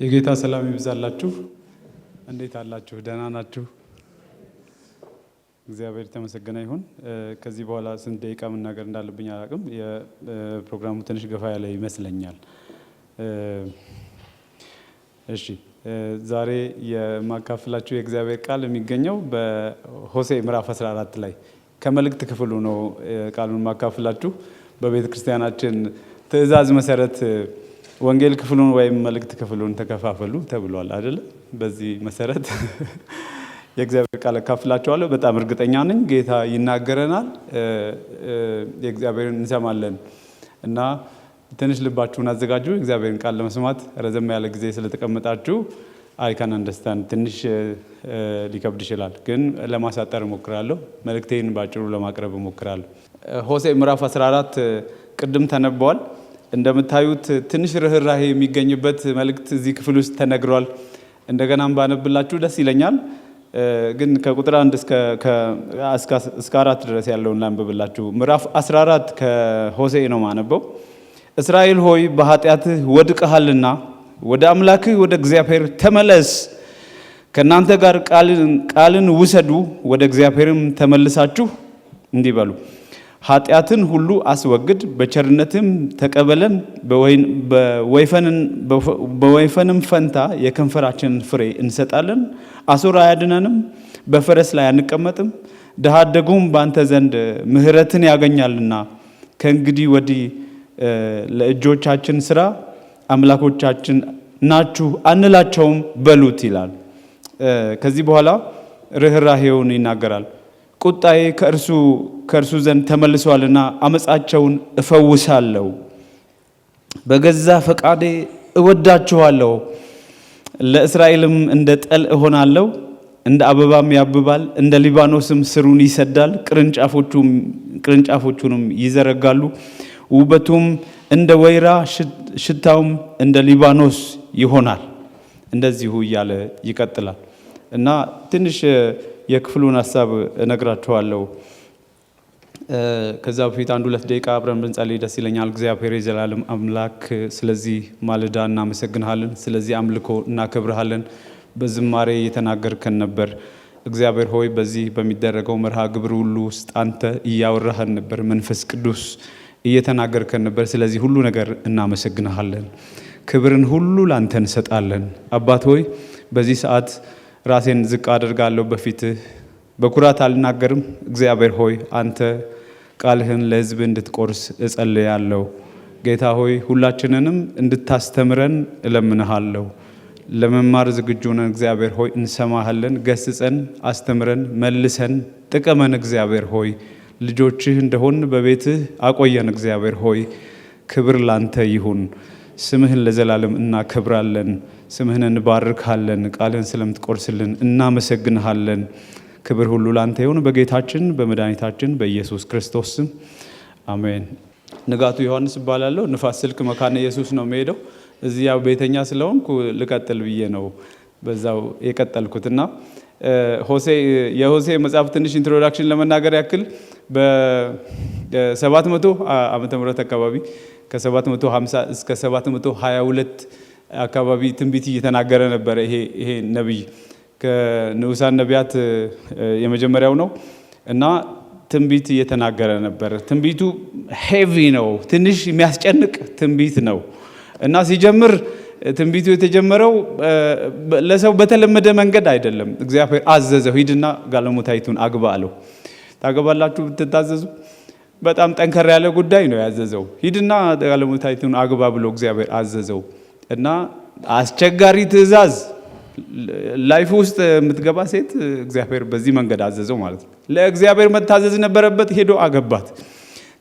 የጌታ ሰላም ይብዛላችሁ። እንዴት አላችሁ? ደህና ናችሁ? እግዚአብሔር የተመሰገነ ይሁን። ከዚህ በኋላ ስንት ደቂቃ መናገር እንዳለብኝ አላውቅም። የፕሮግራሙ ትንሽ ገፋ ያለ ይመስለኛል። እሺ፣ ዛሬ የማካፍላችሁ የእግዚአብሔር ቃል የሚገኘው በሆሴዕ ምዕራፍ 14 ላይ ከመልእክት ክፍሉ ነው። ቃሉን ማካፍላችሁ በቤተ ክርስቲያናችን ትእዛዝ መሰረት ወንጌል ክፍሉን ወይም መልእክት ክፍሉን ተከፋፈሉ ተብሏል አይደል? በዚህ መሰረት የእግዚአብሔር ቃል አካፍላችኋለሁ። በጣም እርግጠኛ ነኝ ጌታ ይናገረናል፣ የእግዚአብሔርን እንሰማለን እና ትንሽ ልባችሁን አዘጋጁ። የእግዚአብሔርን ቃል ለመስማት ረዘም ያለ ጊዜ ስለተቀመጣችሁ አይ ካን አንደርስታንድ ትንሽ ሊከብድ ይችላል፣ ግን ለማሳጠር እሞክራለሁ። መልእክቴን ባጭሩ ለማቅረብ እሞክራለሁ። ሆሴዕ ምዕራፍ 14 ቅድም ተነበዋል። እንደምታዩት ትንሽ ርህራሄ የሚገኝበት መልእክት እዚህ ክፍል ውስጥ ተነግሯል። እንደገናም ባነብላችሁ ደስ ይለኛል፣ ግን ከቁጥር 1 እስከ 4 ድረስ ያለውን ላንብብላችሁ። ምዕራፍ 14 ከሆሴዕ ነው ማነበው። እስራኤል ሆይ በኃጢአትህ ወድቀሃልና ወደ አምላክህ ወደ እግዚአብሔር ተመለስ። ከእናንተ ጋር ቃልን ውሰዱ፣ ወደ እግዚአብሔርም ተመልሳችሁ እንዲህ በሉ፣ ኃጢአትን ሁሉ አስወግድ፣ በቸርነትም ተቀበለን፣ በወይፈንም ፈንታ የከንፈራችንን ፍሬ እንሰጣለን። አሦር አያድነንም፣ በፈረስ ላይ አንቀመጥም። ድሀ አደጉም በአንተ ዘንድ ምሕረትን ያገኛልና ከእንግዲህ ወዲህ ለእጆቻችን ስራ አምላኮቻችን ናችሁ አንላቸውም በሉት ይላል። ከዚህ በኋላ ርኅራኄውን ይናገራል። ቁጣዬ ከእርሱ ዘንድ ተመልሷልና አመፃቸውን እፈውሳለሁ። በገዛ ፈቃዴ እወዳችኋለሁ። ለእስራኤልም እንደ ጠል እሆናለሁ፣ እንደ አበባም ያብባል፣ እንደ ሊባኖስም ስሩን ይሰዳል፣ ቅርንጫፎቹንም ይዘረጋሉ። ውበቱም እንደ ወይራ ሽታውም እንደ ሊባኖስ ይሆናል። እንደዚሁ እያለ ይቀጥላል እና ትንሽ የክፍሉን ሀሳብ እነግራችኋለሁ። ከዛ በፊት 1-2 ደቂቃ አብረን ብንጸልይ ደስ ይለኛል። እግዚአብሔር የዘላለም አምላክ ስለዚህ ማለዳ እናመሰግንሃለን፣ ስለዚህ አምልኮ እናከብርሃለን። በዝማሬ እየተናገርከን ነበር እግዚአብሔር ሆይ። በዚህ በሚደረገው መርሃ ግብር ሁሉ ውስጥ አንተ እያወራህን ነበር፣ መንፈስ ቅዱስ እየተናገርከን ነበር። ስለዚህ ሁሉ ነገር እናመሰግንሃለን። ክብርን ሁሉ ላንተ እንሰጣለን። አባት ሆይ በዚህ ሰዓት ራሴን ዝቅ አደርጋለሁ በፊትህ፣ በኩራት አልናገርም። እግዚአብሔር ሆይ አንተ ቃልህን ለሕዝብ እንድትቆርስ እጸልያለሁ። ጌታ ሆይ ሁላችንንም እንድታስተምረን እለምንሃለሁ። ለመማር ዝግጁ ነን። እግዚአብሔር ሆይ እንሰማሃለን። ገስጸን፣ አስተምረን፣ መልሰን፣ ጥቀመን። እግዚአብሔር ሆይ ልጆችህ እንደሆን በቤትህ አቆየን። እግዚአብሔር ሆይ ክብር ላንተ ይሁን። ስምህን ለዘላለም እናከብራለን። ስምህን እንባርካለን። ቃልህን ስለምትቆርስልን እናመሰግንሃለን። ክብር ሁሉ ላንተ ይሁን በጌታችን በመድኃኒታችን በኢየሱስ ክርስቶስ ስም አሜን። ንጋቱ ዮሐንስ እባላለሁ። ንፋስ ስልክ መካነ ኢየሱስ ነው የምሄደው። እዚህ ያው ቤተኛ ስለሆንኩ ልቀጥል ብዬ ነው በዛው የቀጠልኩትና የሆሴዕ መጽሐፍ ትንሽ ኢንትሮዳክሽን ለመናገር ያክል በ700 ዓመተ ምህረት አካባቢ ከ750 እስከ 722 አካባቢ ትንቢት እየተናገረ ነበረ። ይሄ ነቢይ ከንዑሳን ነቢያት የመጀመሪያው ነው እና ትንቢት እየተናገረ ነበር። ትንቢቱ ሄቪ ነው፣ ትንሽ የሚያስጨንቅ ትንቢት ነው እና ሲጀምር ትንቢቱ የተጀመረው ለሰው በተለመደ መንገድ አይደለም። እግዚአብሔር አዘዘው፣ ሂድና ጋለሞታይቱን አግባ አለው። ታገባላችሁ ብትታዘዙ? በጣም ጠንከር ያለ ጉዳይ ነው ያዘዘው። ሂድና ጋለሞታይቱን አግባ ብሎ እግዚአብሔር አዘዘው እና አስቸጋሪ ትእዛዝ ላይፍ ውስጥ የምትገባ ሴት እግዚአብሔር በዚህ መንገድ አዘዘው ማለት ነው። ለእግዚአብሔር መታዘዝ ነበረበት። ሄዶ አገባት።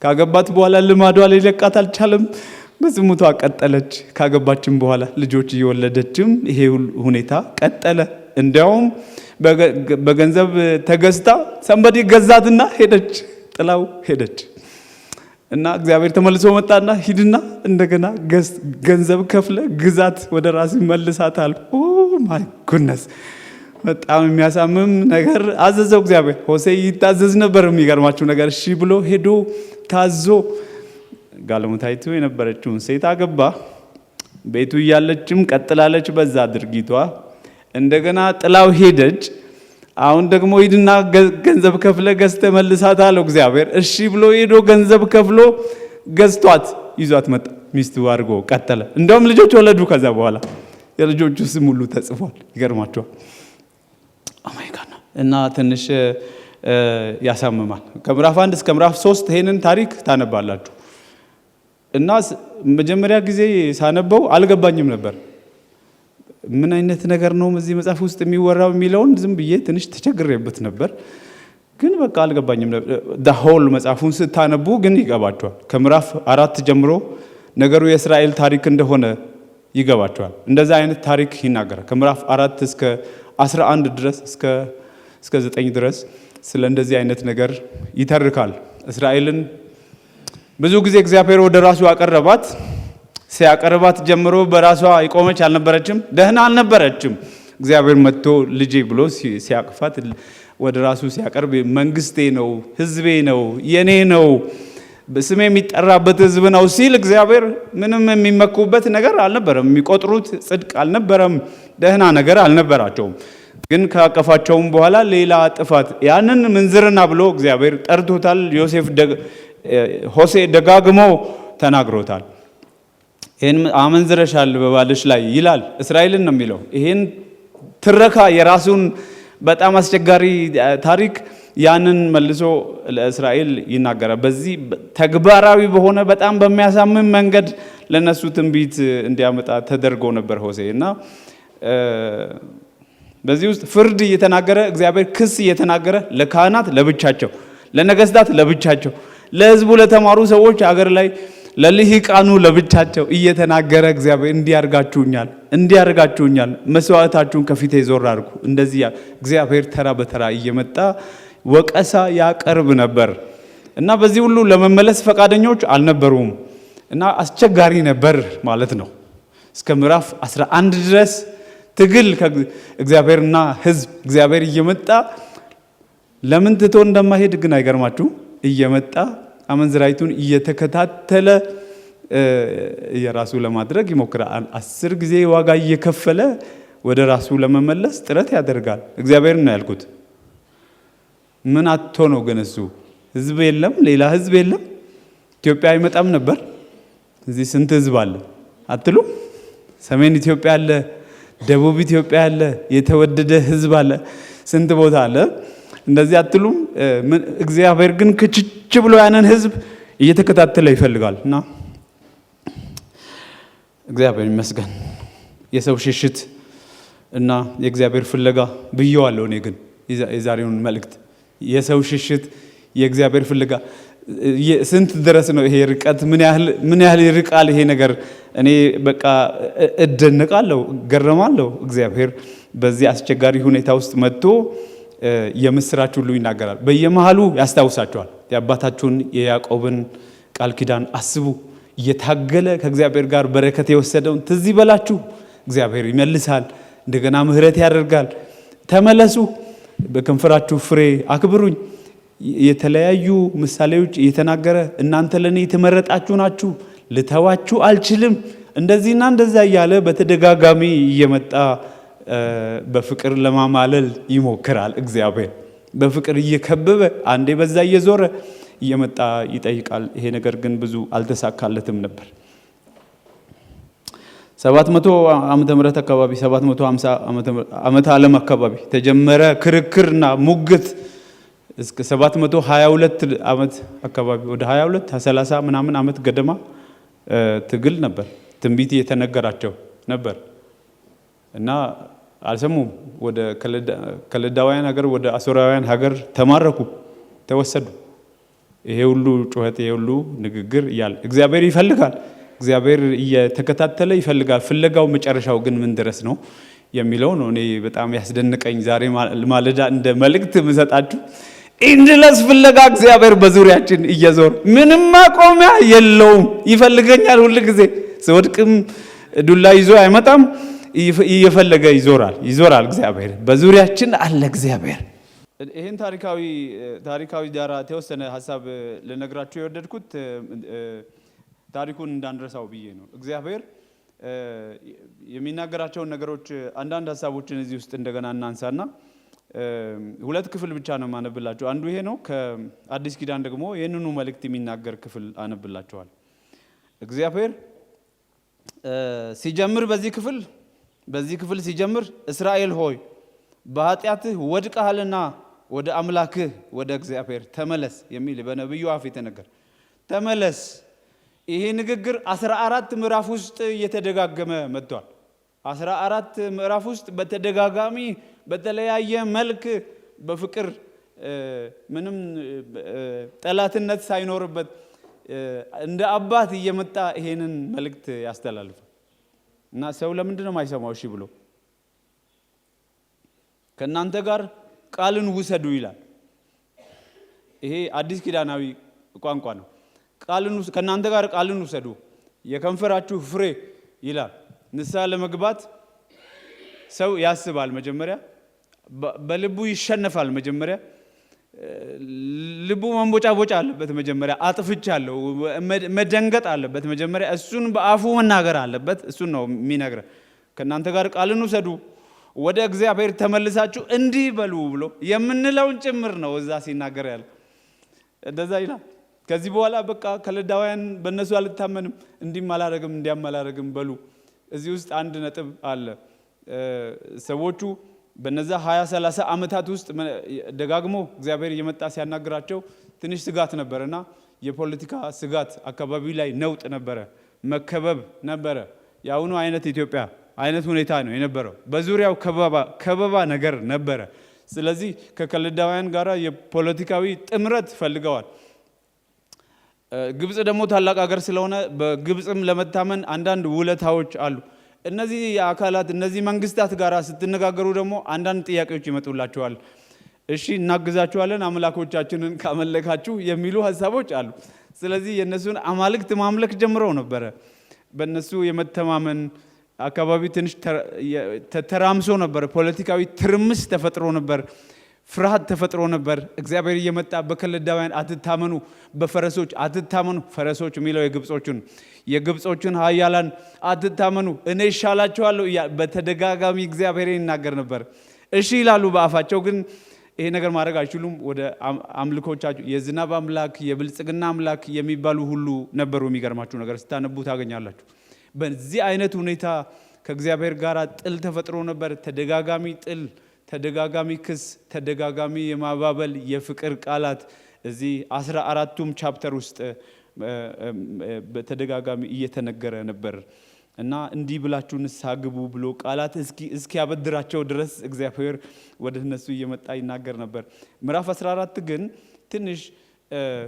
ካገባት በኋላ ልማዷ ሊለቃት አልቻለም። በዝሙቷ ቀጠለች። ካገባችም በኋላ ልጆች እየወለደችም ይሄ ሁኔታ ቀጠለ። እንዲያውም በገንዘብ ተገዝታ ሰንበዲ ገዛትና ሄደች፣ ጥላው ሄደች እና እግዚአብሔር ተመልሶ መጣና ሂድና እንደገና ገንዘብ ከፍለ ግዛት ወደ ራስ መልሳታል። ኦ ማይ ጉድነስ! በጣም የሚያሳምም ነገር አዘዘው እግዚአብሔር። ሆሴዕ ይታዘዝ ነበር። የሚገርማችሁ ነገር እሺ ብሎ ሄዶ ታዞ ጋለሞታይቱ የነበረችውን ሴት አገባ። ቤቱ እያለችም ቀጥላለች በዛ ድርጊቷ። እንደገና ጥላው ሄደች። አሁን ደግሞ ሂድና ገንዘብ ከፍለ ገዝተ መልሳት አለው እግዚአብሔር። እሺ ብሎ ሄዶ ገንዘብ ከፍሎ ገዝቷት ይዟት መጣ። ሚስቱ አድርጎ ቀጠለ። እንደውም ልጆች ወለዱ። ከዛ በኋላ የልጆቹ ስም ሁሉ ተጽፏል። ይገርማቸዋል። አማይካና እና ትንሽ ያሳምማል። ከምዕራፍ 1 እስከ ምዕራፍ 3 ይሄንን ታሪክ ታነባላችሁ። እና መጀመሪያ ጊዜ ሳነበው አልገባኝም ነበር። ምን አይነት ነገር ነው እዚህ መጽሐፍ ውስጥ የሚወራው የሚለውን ዝም ብዬ ትንሽ ተቸግሬበት ነበር። ግን በቃ አልገባኝም ነበር። ሆል መጽሐፉን ስታነቡ ግን ይገባቸዋል። ከምዕራፍ 4 ጀምሮ ነገሩ የእስራኤል ታሪክ እንደሆነ ይገባቸዋል። እንደዛ አይነት ታሪክ ይናገራል። ከምዕራፍ 4 እስከ 11 ድረስ እስከ 9 ድረስ ስለ እንደዚህ አይነት ነገር ይተርካል። እስራኤልን ብዙ ጊዜ እግዚአብሔር ወደ ራሱ አቀረባት። ሲያቀርባት ጀምሮ በራሷ የቆመች አልነበረችም፣ ደህና አልነበረችም። እግዚአብሔር መጥቶ ልጄ ብሎ ሲያቅፋት ወደ ራሱ ሲያቀርብ መንግስቴ ነው፣ ህዝቤ ነው፣ የኔ ነው፣ ስሜ የሚጠራበት ህዝብ ነው ሲል እግዚአብሔር ምንም የሚመኩበት ነገር አልነበረም። የሚቆጥሩት ጽድቅ አልነበረም። ደህና ነገር አልነበራቸውም። ግን ካቀፋቸውም በኋላ ሌላ ጥፋት፣ ያንን ምንዝርና ብሎ እግዚአብሔር ጠርቶታል። ሆሴ ደጋግሞ ተናግሮታል። ይህን አመንዝረሻል በባልሽ ላይ ይላል። እስራኤልን ነው የሚለው። ይህን ትረካ የራሱን በጣም አስቸጋሪ ታሪክ ያንን መልሶ ለእስራኤል ይናገራል። በዚህ ተግባራዊ በሆነ በጣም በሚያሳምን መንገድ ለነሱ ትንቢት እንዲያመጣ ተደርጎ ነበር ሆሴ እና በዚህ ውስጥ ፍርድ እየተናገረ እግዚአብሔር ክስ እየተናገረ ለካህናት ለብቻቸው፣ ለነገስታት ለብቻቸው፣ ለህዝቡ ለተማሩ ሰዎች አገር ላይ ለልሂቃኑ ለብቻቸው እየተናገረ እግዚአብሔር እንዲያርጋችሁኛል፣ መስዋዕታችሁን ከፊቴ ዞር አድርጉ፣ እንደዚህ እግዚአብሔር ተራ በተራ እየመጣ ወቀሳ ያቀርብ ነበር እና በዚህ ሁሉ ለመመለስ ፈቃደኞች አልነበሩም እና አስቸጋሪ ነበር ማለት ነው። እስከ ምዕራፍ 11 ድረስ ትግል ከእግዚአብሔርና ህዝብ እግዚአብሔር እየመጣ ለምን ትቶ እንደማይሄድ ግን አይገርማችሁ? እየመጣ አመንዝራይቱን እየተከታተለ የራሱ ለማድረግ ይሞክራል። 10 ጊዜ ዋጋ እየከፈለ ወደ ራሱ ለመመለስ ጥረት ያደርጋል። እግዚአብሔር ነው ያልኩት። ምን አጥቶ ነው ግን እሱ? ህዝብ የለም፣ ሌላ ህዝብ የለም። ኢትዮጵያ አይመጣም ነበር? እዚህ ስንት ህዝብ አለ አትሉ? ሰሜን ኢትዮጵያ አለ፣ ደቡብ ኢትዮጵያ አለ፣ የተወደደ ህዝብ አለ፣ ስንት ቦታ አለ። እንደዚህ አትሉም? እግዚአብሔር ግን ክችች ብሎ ያንን ህዝብ እየተከታተለ ይፈልጋል እና እግዚአብሔር ይመስገን። የሰው ሽሽት እና የእግዚአብሔር ፍለጋ ብየዋለሁ። እኔ ግን የዛሬውን መልእክት የሰው ሽሽት የእግዚአብሔር ፍለጋ ስንት ድረስ ነው ይሄ ርቀት? ምን ያህል ይርቃል ይሄ ነገር? እኔ በቃ እደነቃለሁ፣ ገረማለሁ። እግዚአብሔር በዚህ አስቸጋሪ ሁኔታ ውስጥ መጥቶ የምስራች ሁሉ ይናገራል። በየመሃሉ ያስታውሳቸዋል። የአባታችሁን የያዕቆብን ቃል ኪዳን አስቡ። እየታገለ ከእግዚአብሔር ጋር በረከት የወሰደውን ትዝ ይበላችሁ። እግዚአብሔር ይመልሳል፣ እንደገና ምሕረት ያደርጋል። ተመለሱ፣ በከንፈራችሁ ፍሬ አክብሩኝ። የተለያዩ ምሳሌዎች እየተናገረ እናንተ ለኔ የተመረጣችሁ ናችሁ፣ ልተዋችሁ አልችልም፣ እንደዚህና እንደዛ እያለ በተደጋጋሚ እየመጣ በፍቅር ለማማለል ይሞክራል። እግዚአብሔር በፍቅር እየከበበ አንዴ በዛ እየዞረ እየመጣ ይጠይቃል። ይሄ ነገር ግን ብዙ አልተሳካለትም ነበር። 700 ዓመተ ምህረት አካባቢ 750 ዓመተ ዓለም አካባቢ ተጀመረ ክርክርና ሙግት እስከ 722 ዓመት አካባቢ ወደ 22 30 ምናምን ዓመት ገደማ ትግል ነበር። ትንቢት የተነገራቸው ነበር እና አልሰሙም። ወደ ከለዳውያን ሀገር ወደ አሶራውያን ሀገር ተማረኩ፣ ተወሰዱ። ይሄ ሁሉ ጩኸት፣ ይሄ ሁሉ ንግግር እያለ እግዚአብሔር ይፈልጋል። እግዚአብሔር እየተከታተለ ይፈልጋል። ፍለጋው መጨረሻው ግን ምን ድረስ ነው የሚለው ነው እኔ በጣም ያስደንቀኝ። ዛሬ ማለዳ እንደ መልእክት የምሰጣችሁ ኢንድለስ ፍለጋ እግዚአብሔር በዙሪያችን እየዞረ ምንም ማቆሚያ የለውም። ይፈልገኛል። ሁሉ ጊዜ ስወድቅም ዱላ ይዞ አይመጣም። እየፈለገ ይዞራል። እግዚአብሔር በዙሪያችን አለ። እግዚአብሔር ይሄን ታሪካዊ ዳራ የተወሰነ ሀሳብ ልነግራችሁ የወደድኩት ታሪኩን እንዳንረሳው ብዬ ነው። እግዚአብሔር የሚናገራቸው ነገሮች አንዳንድ ሐሳቦችን እዚህ ውስጥ እንደገና እናንሳና ሁለት ክፍል ብቻ ነው ማነብላችሁ። አንዱ ይሄ ነው። ከአዲስ ኪዳን ደግሞ ይሄንኑ መልእክት የሚናገር ክፍል አነብላችኋል። እግዚአብሔር ሲጀምር በዚህ ክፍል ሲጀምር እስራኤል ሆይ በኃጢአትህ ወድቀሃልና ወደ አምላክህ ወደ እግዚአብሔር ተመለስ የሚል በነብዩ አፍ የተነገረ ተመለስ። ይሄ ንግግር 14 ምዕራፍ ውስጥ እየተደጋገመ መጥቷል። 14 ምዕራፍ ውስጥ በተደጋጋሚ በተለያየ መልክ በፍቅር ምንም ጠላትነት ሳይኖርበት እንደ አባት እየመጣ ይሄንን መልእክት ያስተላልፋል። እና ሰው ለምንድን ነው የማይሰማው? እሺ ብሎ ከእናንተ ጋር ቃልን ውሰዱ ይላል። ይሄ አዲስ ኪዳናዊ ቋንቋ ነው። ከእናንተ ጋር ቃልን ውሰዱ የከንፈራችሁ ፍሬ ይላል። ንስሐ ለመግባት ሰው ያስባል መጀመሪያ፣ በልቡ ይሸነፋል መጀመሪያ፣ ልቡ መንቦጫቦጫ አለበት መጀመሪያ፣ አጥፍቻለሁ መደንገጥ አለበት መጀመሪያ፣ እሱን በአፉ መናገር አለበት። እሱን ነው የሚነግረን። ከእናንተ ጋር ቃልን ውሰዱ ወደ እግዚአብሔር ተመልሳችሁ እንዲህ በሉ ብሎ የምንለውን ጭምር ነው እዛ ሲናገር ያለ። እንደዛ ይላል። ከዚህ በኋላ በቃ ከለዳውያን በእነሱ አልታመንም፣ እንዲህም አላረግም እንዲያም አላረግም በሉ። እዚህ ውስጥ አንድ ነጥብ አለ። ሰዎቹ በነዛ 20-30 ዓመታት ውስጥ ደጋግሞ እግዚአብሔር እየመጣ ሲያናግራቸው ትንሽ ስጋት ነበረና የፖለቲካ ስጋት፣ አካባቢ ላይ ነውጥ ነበረ፣ መከበብ ነበረ። የአሁኑ አይነት ኢትዮጵያ አይነት ሁኔታ ነው የነበረው። በዙሪያው ከበባ ነገር ነበረ። ስለዚህ ከከለዳውያን ጋር የፖለቲካዊ ጥምረት ፈልገዋል። ግብጽ ደግሞ ታላቅ ሀገር ስለሆነ በግብጽም ለመታመን አንዳንድ ውለታዎች አሉ። እነዚህ የአካላት እነዚህ መንግስታት ጋር ስትነጋገሩ ደግሞ አንዳንድ ጥያቄዎች ይመጡላቸዋል። እሺ እናግዛችኋለን አምላኮቻችንን ካመለካችሁ የሚሉ ሀሳቦች አሉ። ስለዚህ የነሱን አማልክት ማምለክ ጀምረው ነበረ። በነሱ የመተማመን አካባቢ ትንሽ ተራምሶ ነበር። ፖለቲካዊ ትርምስ ተፈጥሮ ነበር። ፍርሃት ተፈጥሮ ነበር። እግዚአብሔር እየመጣ በከለዳውያን አትታመኑ፣ በፈረሶች አትታመኑ። ፈረሶች የሚለው የግብጾችን ኃያላን አትታመኑ፣ እኔ ይሻላቸዋለሁ በተደጋጋሚ እግዚአብሔር ይናገር ነበር። እሺ ይላሉ በአፋቸው፣ ግን ይሄ ነገር ማድረግ አይችሉም። ወደ አምልኮቻቸው የዝናብ አምላክ፣ የብልጽግና አምላክ የሚባሉ ሁሉ ነበሩ። የሚገርማችሁ ነገር ስታነቡ ታገኛላችሁ። በዚህ አይነት ሁኔታ ከእግዚአብሔር ጋር ጥል ተፈጥሮ ነበር። ተደጋጋሚ ጥል፣ ተደጋጋሚ ክስ፣ ተደጋጋሚ የማባበል የፍቅር ቃላት እዚህ 14ቱም ቻፕተር ውስጥ በተደጋጋሚ እየተነገረ ነበር። እና እንዲህ ብላችሁ ንስሐ ግቡ ብሎ ቃላት እስኪያበድራቸው ድረስ እግዚአብሔር ወደ እነሱ እየመጣ ይናገር ነበር። ምዕራፍ 14 ግን ትንሽ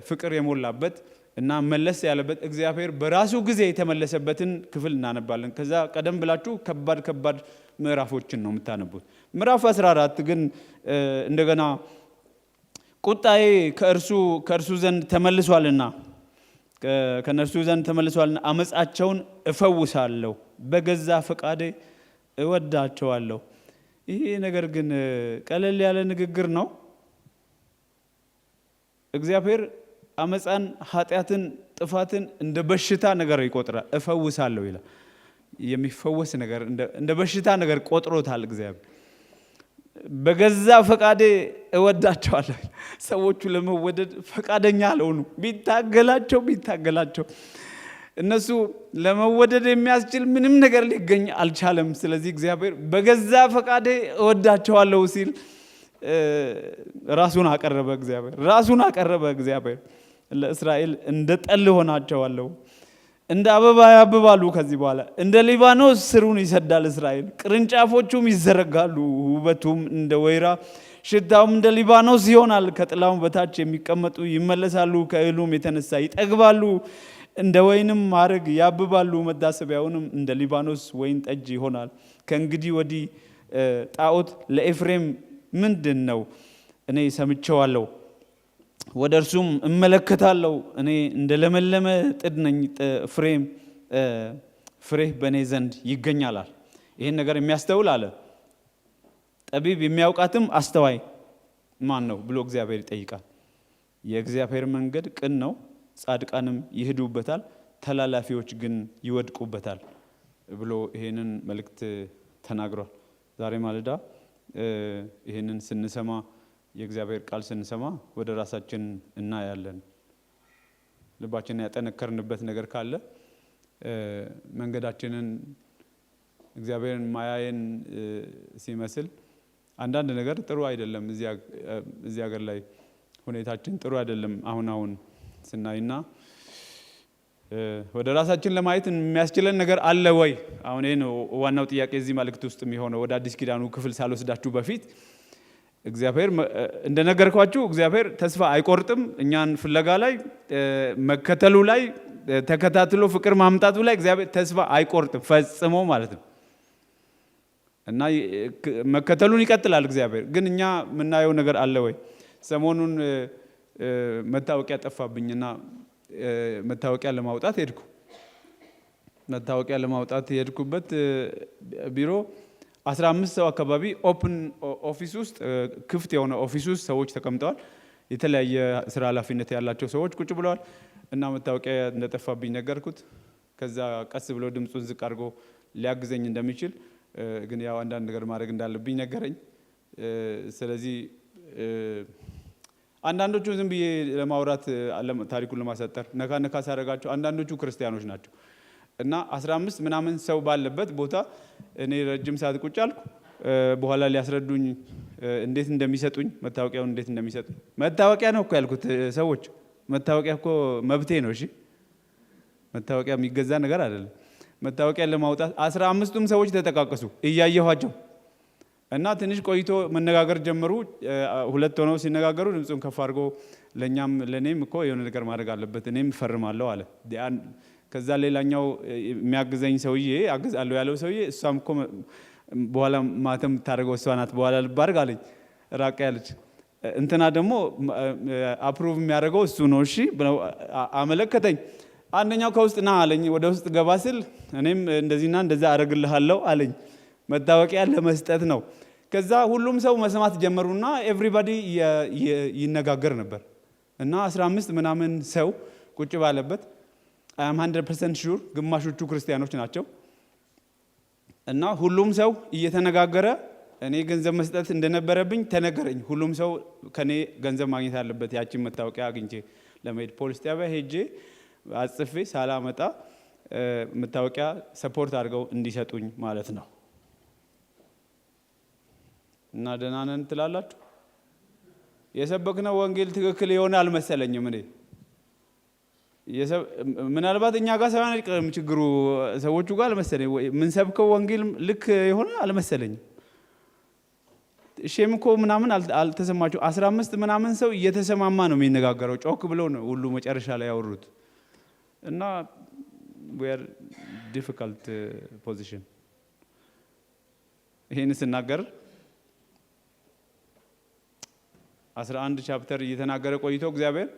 ፍቅር የሞላበት እና መለስ ያለበት እግዚአብሔር በራሱ ጊዜ የተመለሰበትን ክፍል እናነባለን። ከዛ ቀደም ብላችሁ ከባድ ምዕራፎችን ነው የምታነቡት። ምዕራፍ 14 ግን እንደገና ቁጣዬ ከእርሱ ዘንድ ተመልሷልና ከነርሱ ዘንድ ተመልሷልና አመጻቸውን እፈውሳለሁ፣ በገዛ ፈቃዴ እወዳቸዋለሁ። ይሄ ነገር ግን ቀለል ያለ ንግግር ነው። እግዚአብሔር አመጻን፣ ኃጢአትን፣ ጥፋትን እንደ በሽታ ነገር ይቆጥራል። እፈውሳለሁ ይላል። የሚፈወስ ነገር እንደ በሽታ ነገር ቆጥሮታል እግዚአብሔር። በገዛ ፈቃዴ እወዳቸዋለሁ። ሰዎቹ ለመወደድ ፈቃደኛ አልሆኑ። ቢታገላቸው እነሱ ለመወደድ የሚያስችል ምንም ነገር ሊገኝ አልቻለም። ስለዚህ እግዚአብሔር በገዛ ፈቃዴ እወዳቸዋለሁ ሲል ራሱን አቀረበ እግዚአብሔር ለእስራኤል እንደ ጠል ሆናቸዋለሁ። እንደ አበባ ያብባሉ። ከዚህ በኋላ እንደ ሊባኖስ ስሩን ይሰዳል እስራኤል፣ ቅርንጫፎቹም ይዘረጋሉ። ውበቱም እንደ ወይራ፣ ሽታውም እንደ ሊባኖስ ይሆናል። ከጥላው በታች የሚቀመጡ ይመለሳሉ፣ ከእህሉም የተነሳ ይጠግባሉ። እንደ ወይንም ማረግ ያብባሉ፣ መታሰቢያውንም እንደ ሊባኖስ ወይን ጠጅ ይሆናል። ከእንግዲህ ወዲህ ጣዖት ለኤፍሬም ምንድን ነው? እኔ ሰምቼዋለሁ፣ ወደ እርሱም እመለከታለሁ። እኔ እንደለመለመ ጥድ ነኝ፣ ፍሬህ በእኔ ዘንድ ይገኛላል። ይህን ነገር የሚያስተውል አለ ጠቢብ፣ የሚያውቃትም አስተዋይ ማን ነው ብሎ እግዚአብሔር ይጠይቃል። የእግዚአብሔር መንገድ ቅን ነው፣ ጻድቃንም ይሄዱበታል፣ ተላላፊዎች ግን ይወድቁበታል ብሎ ይሄንን መልእክት ተናግሯል። ዛሬ ማለዳ ይሄንን ስንሰማ የእግዚአብሔር ቃል ስንሰማ ወደ ራሳችን እናያለን። ልባችንን ያጠነከርንበት ነገር ካለ መንገዳችንን እግዚአብሔርን ማያየን ሲመስል አንዳንድ ነገር ጥሩ አይደለም። እዚህ ሀገር ላይ ሁኔታችን ጥሩ አይደለም አሁን ስናይና ወደ ራሳችን ለማየት የሚያስችለን ነገር አለ ወይ? አሁን ይሄ ነው ዋናው ጥያቄ እዚህ መልእክት ውስጥ የሚሆነው። ወደ አዲስ ኪዳኑ ክፍል ሳልወስዳችሁ በፊት እግዚአብሔር እንደነገርኳችሁ እግዚአብሔር ተስፋ አይቆርጥም። እኛን ፍለጋ ላይ መከተሉ ላይ ተከታትሎ ፍቅር ማምጣቱ ላይ እግዚአብሔር ተስፋ አይቆርጥም ፈጽሞ ማለት ነው። እና መከተሉን ይቀጥላል እግዚአብሔር። ግን እኛ የምናየው ነገር አለ ወይ? ሰሞኑን መታወቂያ ጠፋብኝና መታወቂያ ለማውጣት ሄድኩ። መታወቂያ ለማውጣት ሄድኩበት ቢሮ 15 ሰው አካባቢ ኦፕን ኦፊስ ውስጥ ክፍት የሆነ ኦፊስ ውስጥ ሰዎች ተቀምጠዋል። የተለያየ ስራ ኃላፊነት ያላቸው ሰዎች ቁጭ ብለዋል። እና መታወቂያ እንደጠፋብኝ ነገርኩት። ከዛ ቀስ ብሎ ድምጹን ዝቅ አድርጎ ሊያግዘኝ እንደሚችል ግን ያው አንዳንድ ነገር ማድረግ እንዳለብኝ ነገረኝ። ስለዚህ አንዳንዶቹ ዝም ብዬ ለማውራት ታሪኩን ለማሳጠር ነካ ሳደርጋቸው አንዳንዶቹ ክርስቲያኖች ናቸው። እና 15 ምናምን ሰው ባለበት ቦታ እኔ ረጅም ሰዓት ቁጭ አልኩ። በኋላ ሊያስረዱኝ እንዴት እንደሚሰጡኝ መታወቂያውን እንዴት እንደሚሰጡኝ። መታወቂያ ነው እኮ ያልኩት ሰዎች፣ መታወቂያ እኮ መብቴ ነው። እሺ መታወቂያ የሚገዛ ነገር አይደለም። መታወቂያ ለማውጣት 15ቱም ሰዎች ተጠቃቀሱ እያየኋቸው እና ትንሽ ቆይቶ መነጋገር ጀመሩ። ሁለት ሆነው ሲነጋገሩ ድምጹን ከፍ አድርጎ ለኔም እኮ የሆነ ነገር ማድረግ አለበት እኔም እፈርማለሁ አለ። ከዛ ሌላኛው የሚያግዘኝ ሰውዬ አግዛለሁ ያለው ሰውዬ እሷም እኮ በኋላ ማተም ታደርገው እሷ ናት በኋላ ልባርግ አለኝ። ራቅ ያለች እንትና ደግሞ አፕሩቭ የሚያደርገው እሱ ነው እሺ ብለው አመለከተኝ። አንደኛው ከውስጥ ና አለኝ። ወደ ውስጥ ገባ ስል እኔም እንደዚህና እንደዛ አደርግልሃለሁ አለኝ። መታወቂያ ለመስጠት ነው። ከዛ ሁሉም ሰው መስማት ጀመሩና ኤቭሪባዲ ይነጋገር ነበር እና 15 ምናምን ሰው ቁጭ ባለበት I am 100% sure ግማሾቹ ክርስቲያኖች ናቸው። እና ሁሉም ሰው እየተነጋገረ እኔ ገንዘብ መስጠት እንደነበረብኝ ተነገረኝ። ሁሉም ሰው ከኔ ገንዘብ ማግኘት አለበት ያቺን መታወቂያ አግኝቼ ለመሄድ ፖሊስ ጣቢያ ሄጄ አጽፌ ሳላመጣ መታወቂያ ሰፖርት አድርገው እንዲሰጡኝ ማለት ነው። እና ደህና ነን ትላላችሁ? የሰበክነው ወንጌል ትክክል የሆነ አልመሰለኝም። እኔ ምናልባት እኛ ጋር ሳይሆን አይቀርም ችግሩ ሰዎቹ ጋር አልመሰለኝ። ምን ሰብከው ወንጌል ልክ የሆነ አልመሰለኝም። ሼም እኮ ምናምን አልተሰማቸው። 15 ምናምን ሰው እየተሰማማ ነው የሚነጋገረው። ጮክ ብለው ነው ሁሉ መጨረሻ ላይ ያወሩት። እና we are difficult position። ይሄን ስናገር 11 ቻፕተር እየተናገረ ቆይቶ እግዚአብሔር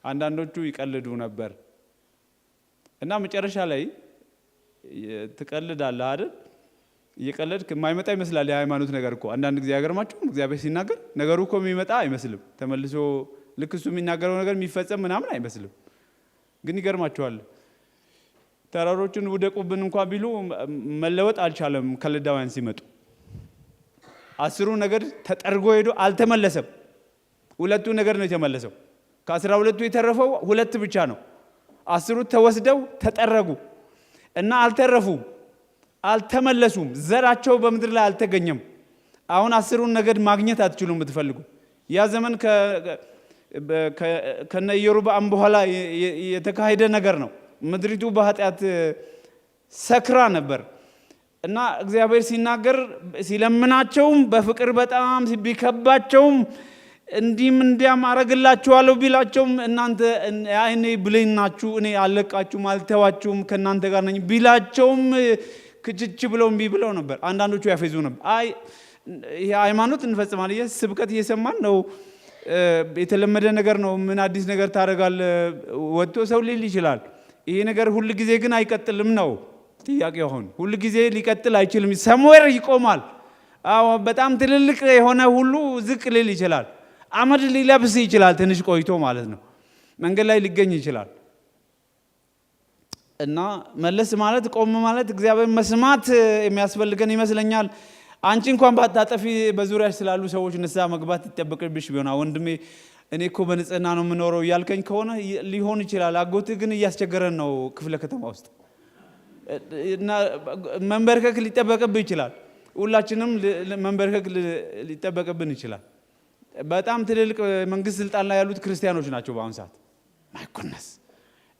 አንዳንዶቹ ይቀልዱ ነበር እና መጨረሻ ላይ ትቀልዳለህ አይደል? እየቀለድክ የማይመጣ ይመስላል የሃይማኖት ነገር እኮ አንዳንድ ጊዜ ያገርማችሁ። እግዚአብሔር ሲናገር ነገሩ እኮ የሚመጣ አይመስልም። ተመልሶ ልክ እሱ የሚናገረው ነገር የሚፈጸም ምናምን አይመስልም። ግን ይገርማችኋል። ተራሮችን ውደቁብን እንኳን ቢሉ መለወጥ አልቻለም። ከለዳውያን ሲመጡ 10ሩ ነገር ተጠርጎ ሄዶ አልተመለሰም። 2ቱ ነገር ነው የተመለሰው። ከ12ቱ የተረፈው 2 ብቻ ነው። 10ሩ ተወስደው ተጠረጉ እና አልተረፉም፣ አልተመለሱም። ዘራቸው በምድር ላይ አልተገኘም። አሁን 10ሩን ነገድ ማግኘት አትችሉም ብትፈልጉ። ያ ዘመን ከነ ኢዮርብዓም በኋላ የተካሄደ ነገር ነው። ምድሪቱ በኃጢአት ሰክራ ነበር እና እግዚአብሔር ሲናገር ሲለምናቸውም በፍቅር በጣም ቢከባቸውም እንዲህም እንዲያም አረግላችኋለሁ ቢላቸውም እናንተ እኔ ብሌን ናችሁ፣ እኔ አለቃችሁም አልተዋችሁም፣ ከእናንተ ጋር ነኝ ቢላቸውም ክችች ብለው እምቢ ብለው ነበር። አንዳንዶቹ ያፌዙ ነበር። አይ ይሄ ሃይማኖት እንፈጽማለን፣ ስብከት እየሰማን ነው፣ የተለመደ ነገር ነው፣ ምን አዲስ ነገር ታደርጋለህ ወጥቶ ሰው ሊል ይችላል። ይሄ ነገር ሁሉ ጊዜ ግን አይቀጥልም ነው ጥያቄው። አሁን ሁሉ ጊዜ ሊቀጥል አይችልም። ሰምዌር ይቆማል። አዎ በጣም ትልልቅ የሆነ ሁሉ ዝቅ ሊል ይችላል። አመድ ሊለብስ ይችላል። ትንሽ ቆይቶ ማለት ነው። መንገድ ላይ ሊገኝ ይችላል። እና መለስ ማለት ቆም ማለት እግዚአብሔር መስማት የሚያስፈልገን ይመስለኛል። አንቺ እንኳን ባታጠፊ በዙሪያሽ ስላሉ ሰዎች ንስሐ መግባት ይጠበቅብሽ ቢሆን ወንድሜ እኔ እኮ በንጽህና ነው የምኖረው እያልከኝ ከሆነ ሊሆን ይችላል። አጎትህ ግን እያስቸገረን ነው ክፍለ ከተማ ውስጥ እና መንበርከክ ሊጠበቅብህ ይችላል። ሁላችንም መንበርከክ ሊጠበቅብን ይችላል። በጣም ትልልቅ መንግስት ስልጣን ላይ ያሉት ክርስቲያኖች ናቸው በአሁን ሰዓት ማይኮነስ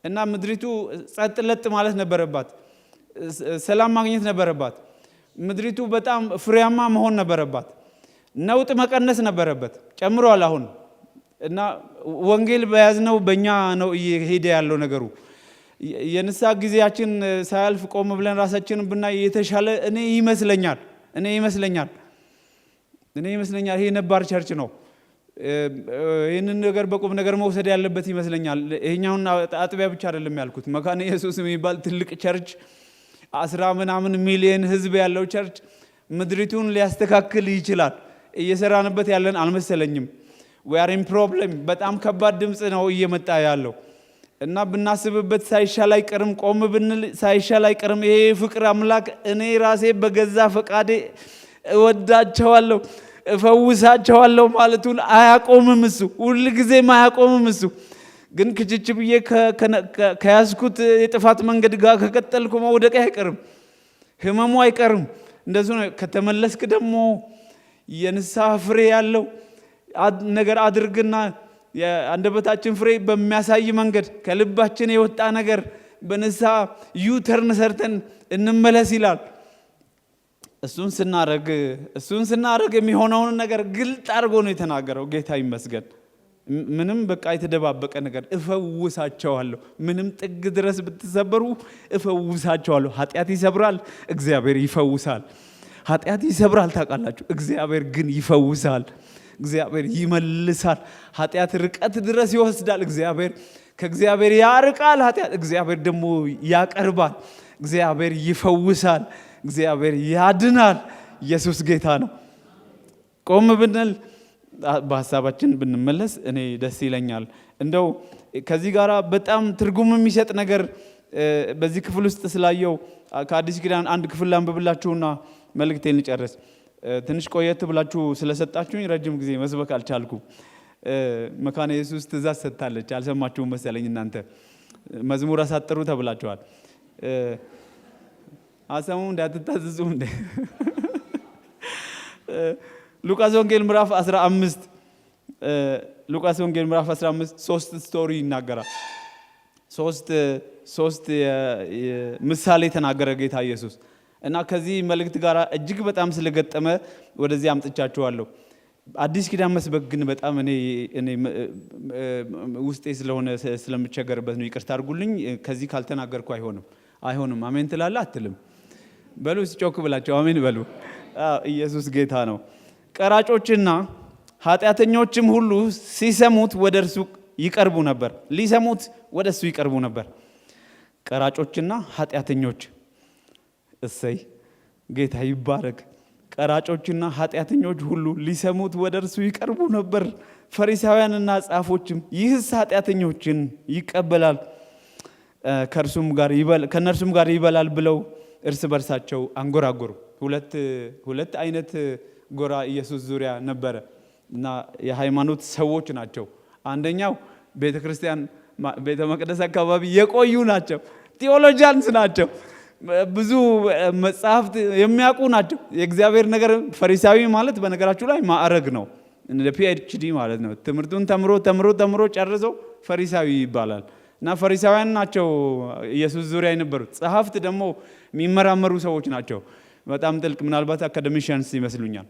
እና ምድሪቱ ጸጥ ለጥ ማለት ነበረባት፣ ሰላም ማግኘት ነበረባት። ምድሪቱ በጣም ፍሬያማ መሆን ነበረባት። ነውጥ መቀነስ ነበረበት። ጨምሯል አሁን እና ወንጌል በያዝነው በእኛ ነው እየሄደ ያለው ነገሩ። የንስሐ ጊዜያችን ሳያልፍ ቆም ብለን ራሳችንን ብናይ የተሻለ እኔ ይመስለኛል። ይሄ ነባር ቸርች ነው። ይህንን ነገር በቁም ነገር መውሰድ ያለበት ይመስለኛል። ይሄኛውን አጥቢያ ብቻ አይደለም ያልኩት። መካነ ኢየሱስ የሚባል ትልቅ ቸርች 10 ምናምን ሚሊዮን ህዝብ ያለው ቸርች ምድሪቱን ሊያስተካክል ይችላል። እየሰራንበት ያለን አልመሰለኝም። we are in problem። በጣም ከባድ ድምጽ ነው እየመጣ ያለው እና ብናስብበት ሳይሻል አይቀርም። ቆም ብንል ሳይሻል አይቀርም። ይሄ ፍቅር አምላክ እኔ ራሴ በገዛ ፈቃዴ እወዳቸዋለሁ እፈውሳቸዋለሁ ማለቱን አያቆምም። እሱ ሁሉ ጊዜም አያቆምም። እሱ ግን ክችች ብዬ ከያዝኩት የጥፋት መንገድ ጋር ከቀጠልኩ መውደቅ አይቀርም፣ ህመሙ አይቀርም። እንደሱ ነው። ከተመለስክ ደግሞ የንስሐ ፍሬ ያለው ነገር አድርግና የአንደበታችን ፍሬ በሚያሳይ መንገድ ከልባችን የወጣ ነገር በንስሐ ዩተርን ሰርተን እንመለስ ይላል። እሱን ስናረግ የሚሆነውን ነገር ግልጥ አድርጎ ነው የተናገረው። ጌታ ይመስገን። ምንም በቃ የተደባበቀ ነገር እፈውሳቸዋለሁ። ምንም ጥግ ድረስ ብትሰበሩ እፈውሳቸዋለሁ። ኃጢአት ይሰብራል፣ እግዚአብሔር ይፈውሳል። ኃጢአት ይሰብራል ታውቃላችሁ፣ እግዚአብሔር ግን ይፈውሳል። እግዚአብሔር ይመልሳል። ኃጢአት ርቀት ድረስ ይወስዳል፣ ከእግዚአብሔር ያርቃል። ኃጢአት እግዚአብሔር ደግሞ ያቀርባል። እግዚአብሔር ይፈውሳል፣ እግዚአብሔር ያድናል። ኢየሱስ ጌታ ነው። ቆም ብንል በሐሳባችን ብንመለስ እኔ ደስ ይለኛል። እንደው ከዚህ ጋር በጣም ትርጉም የሚሰጥ ነገር በዚህ ክፍል ውስጥ ስላየው ከአዲስ ኪዳን አንድ ክፍል ላንብብላችሁና መልእክቴን ልጨርስ። ትንሽ ቆየት ብላችሁ ስለሰጣችሁኝ ረጅም ጊዜ መስበክ አልቻልኩም። መካነ ኢየሱስ ትእዛዝ ሰጥታለች፣ አልሰማችሁም መሰለኝ እናንተ። መዝሙር አሳጥሩ ተብላችኋል። አሰሙ እንዳትታዘዙ እንደ ሉቃስ ወንጌል ምዕራፍ 15 3 ስቶሪ ይናገራል። ሶስት ምሳሌ ተናገረ ጌታ ኢየሱስ እና ከዚህ መልእክት ጋር እጅግ በጣም ስለገጠመ ወደዚህ አምጥቻችኋለሁ። አዲስ ኪዳን መስበክ ግን በጣም እኔ ውስጤ ስለሆነ ስለምቸገርበት ነው። ይቅርታ አድርጉልኝ። ከዚህ ካልተናገርኩ አይሆንም። አሜን ትላለህ አትልም? በሉ ሲጮክ ብላችሁ አሜን በሉ። ኢየሱስ ጌታ ነው። ቀራጮችና ኃጢአተኞችም ሁሉ ሲሰሙት ወደ እርሱ ይቀርቡ ነበር። ሊሰሙት ወደ እሱ ይቀርቡ ነበር። ቀራጮችና ኃጢአተኞች፣ እሰይ ጌታ ይባረክ። ቀራጮችና ኃጢአተኞች ሁሉ ሊሰሙት ወደ እርሱ ይቀርቡ ነበር። ፈሪሳውያንና ጻፎችም ይህስ ኃጢአተኞችን ይቀበላል ከእነርሱም ጋር ይበላል ብለው እርስ በርሳቸው አንጎራጎሩ። ሁለት አይነት ጎራ ኢየሱስ ዙሪያ ነበረ እና የሃይማኖት ሰዎች ናቸው። አንደኛው ቤተክርስቲያን ቤተ መቅደስ አካባቢ የቆዩ ናቸው። ቴዎሎጂያንስ ናቸው። ብዙ መጽሐፍት የሚያውቁ ናቸው። የእግዚአብሔር ነገር ፈሪሳዊ ማለት በነገራችሁ ላይ ማዕረግ ነው። እንደ ፒኤችዲ ማለት ነው። ትምህርቱን ተምሮ ጨርሰው ፈሪሳዊ ይባላል። እና ፈሪሳውያን ናቸው ኢየሱስ ዙሪያ የነበሩት። ጸሐፍት ደግሞ የሚመራመሩ ሰዎች ናቸው። በጣም ጥልቅ፣ ምናልባት አካደሚሽያንስ ይመስሉኛል።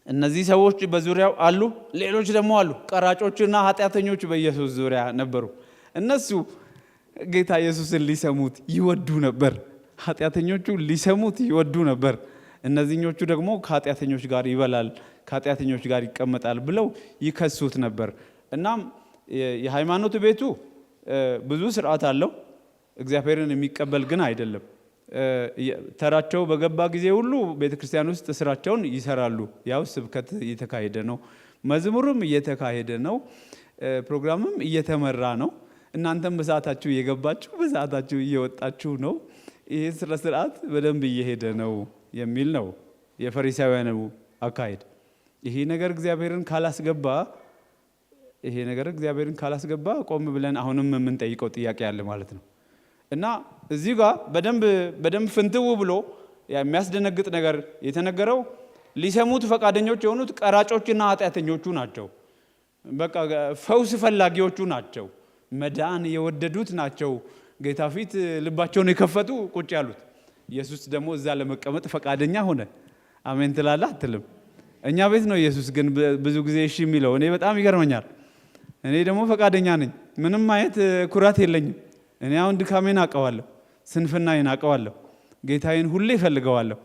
እነዚህ ሰዎች በዙሪያው አሉ። ሌሎች ደግሞ አሉ፣ ቀራጮችና ኃጢአተኞች በኢየሱስ ዙሪያ ነበሩ። እነሱ ጌታ ኢየሱስን ሊሰሙት ይወዱ ነበር። ኃጢአተኞቹ ሊሰሙት ይወዱ ነበር። እነዚህኞቹ ደግሞ ከኃጢአተኞች ጋር ይበላል፣ ከኃጢአተኞች ጋር ይቀመጣል ብለው ይከሱት ነበር። እናም የሃይማኖት ቤቱ ብዙ ስርዓት አለው፣ እግዚአብሔርን የሚቀበል ግን አይደለም። ተራቸው በገባ ጊዜ ሁሉ ቤተክርስቲያን ውስጥ ስራቸውን ይሰራሉ። ያው ስብከት እየተካሄደ ነው፣ መዝሙርም እየተካሄደ ነው፣ ፕሮግራምም እየተመራ ነው። እናንተም በሰዓታችሁ እየገባችሁ በሰዓታችሁ እየወጣችሁ ነው። ይሄ ስርዓት በደንብ እየሄደ ነው የሚል ነው የፈሪሳውያኑ አካሄድ። ይሄ ነገር እግዚአብሔርን ካላስገባ ቆም ብለን አሁንም የምንጠይቀው ጥያቄ አለ ማለት ነው። እና እዚህ ጋር በደንብ ፍንትው ብሎ የሚያስደነግጥ ነገር የተነገረው ሊሰሙት ፈቃደኞች የሆኑት ቀራጮችና ኃጢአተኞቹ ናቸው። በቃ ፈውስ ፈላጊዎቹ ናቸው። መዳን የወደዱት ናቸው። ጌታ ፊት ልባቸውን የከፈቱ ቁጭ ያሉት። ኢየሱስ ደግሞ እዛ ለመቀመጥ ፈቃደኛ ሆነ። አሜን ትላለህ አትልም? እኛ ቤት ነው ኢየሱስ ግን ብዙ ጊዜ እሺ የሚለው። እኔ በጣም ይገርመኛል። እኔ ደግሞ ፈቃደኛ ነኝ። ምንም አይነት ኩራት የለኝም። እኔ አሁን ድካሜን አውቀዋለሁ፣ ስንፍናዬን አውቀዋለሁ። ጌታዬን ሁሌ እፈልገዋለሁ።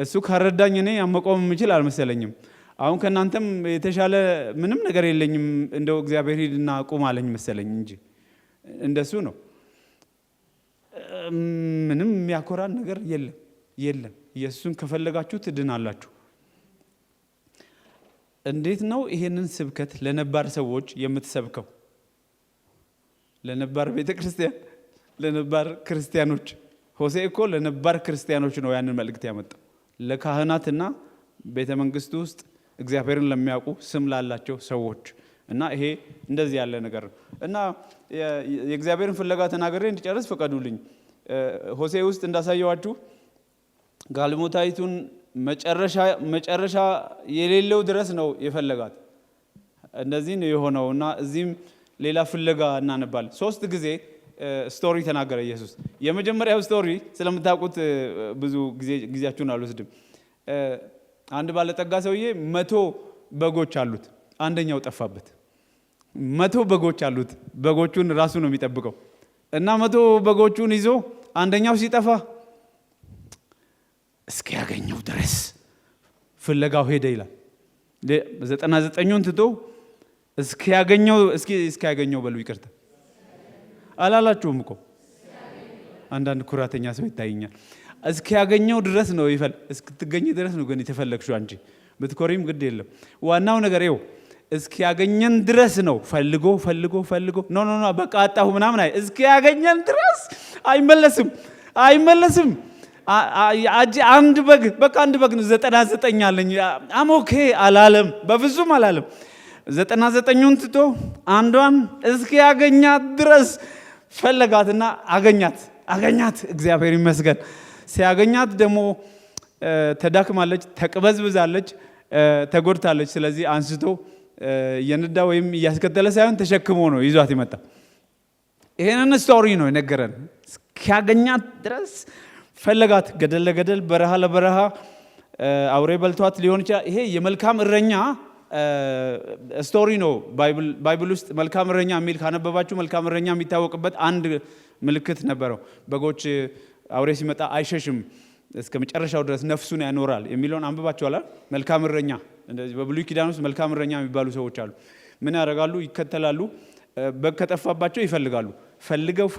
እሱ ካረዳኝ እኔ መቆም የምችል አልመሰለኝም። አሁን ከእናንተም የተሻለ ምንም ነገር የለኝም። እንደው እግዚአብሔር ሂድና ቁም አለኝ መሰለኝ እንጂ እንደሱ ነው። ምንም የሚያኮራን ነገር የለም። ኢየሱስን ከፈለጋችሁ ትድናላችሁ። እንዴት ነው ይሄንን ስብከት ለነባር ሰዎች የምትሰብከው? ለነባር ቤተክርስቲያን፣ ለነባር ክርስቲያኖች። ሆሴ እኮ ለነባር ክርስቲያኖች ነው ያንን መልእክት ያመጣው። ለካህናትና ቤተ መንግስቱ ውስጥ እግዚአብሔርን ለሚያውቁ ስም ላላቸው ሰዎች እና ይሄ እንደዚህ ያለ ነገር ነው እና የእግዚአብሔርን ፍለጋ ተናግሬ እንዲጨርስ ፈቀዱልኝ። ሆሴ ውስጥ እንዳሳየዋችሁ ጋለሞታይቱን መጨረሻ የሌለው ድረስ ነው የፈለጋት። እንደዚህ ነው የሆነው እና እዚህም ሌላ ፍለጋ እናነባለን። 3 ጊዜ ስቶሪ ተናገረ ኢየሱስ። የመጀመሪያው ስቶሪ ስለምታውቁት ብዙ ጊዜያችሁን አልወስድም። አንድ ባለጠጋ ሰውዬ 100 በጎች አሉት፣ አንደኛው ጠፋበት። 100 በጎች አሉት፣ በጎቹን ራሱ ነው የሚጠብቀው እና 100 በጎቹን ይዞ አንደኛው ሲጠፋ እስኪያገኘው ድረስ ፍለጋው ሄደ ይላል። 99ን ትቶ እስኪያገኘው በሉ። ይቅርታ አላላችሁም እኮ አንዳንድ ኩራተኛ ሰው ይታየኛል። እስኪያገኘው ድረስ ነው እስክትገኝ ድረስ ነው ግን የተፈለግሽው አንቺ ብትኮሪም ግድ የለም። ዋናው ነገር ይኸው እስኪያገኘን ድረስ ነው። ፈልጎ ኖ በቃ አጣሁ ምናምን እስኪያገኘን ድረስ አይመለስም። አንድ በግ ነው። 99 አለኝ አሞኬ አላለም፣ በፍጹም አላለም። 99ን ትቶ አንዷን እስኪያገኛት ድረስ ፈለጋትና አገኛት። እግዚአብሔር ይመስገን። ሲያገኛት ደግሞ ተዳክማለች፣ ተቅበዝብዛለች፣ ተጎድታለች። ስለዚህ አንስቶ እየነዳ ወይም እያስከተለ ሳይሆን ተሸክሞ ነው ይዟት ይመጣ። ይሄንን ስቶሪ ነው የነገረን። እስኪያገኛት ድረስ ፈለጋት። ገደል ለገደል፣ በረሃ ለበረሃ፣ አውሬ በልቷት ሊሆን ይችላል። ይሄ የመልካም እረኛ ስቶሪ ነው። ባይብል ውስጥ መልካም እረኛ የሚል ካነበባችሁ መልካም እረኛ የሚታወቅበት አንድ ምልክት ነበረው። በጎች አውሬ ሲመጣ አይሸሽም፣ እስከ መጨረሻው ድረስ ነፍሱን ያኖራል የሚለውን አንብባችኋል። መልካም እረኛ እንደዚህ በብሉይ ኪዳን ውስጥ መልካም እረኛ የሚባሉ ሰዎች አሉ። ምን ያደርጋሉ? ይከተላሉ። በግ ከጠፋባቸው ይፈልጋሉ። ፈልገው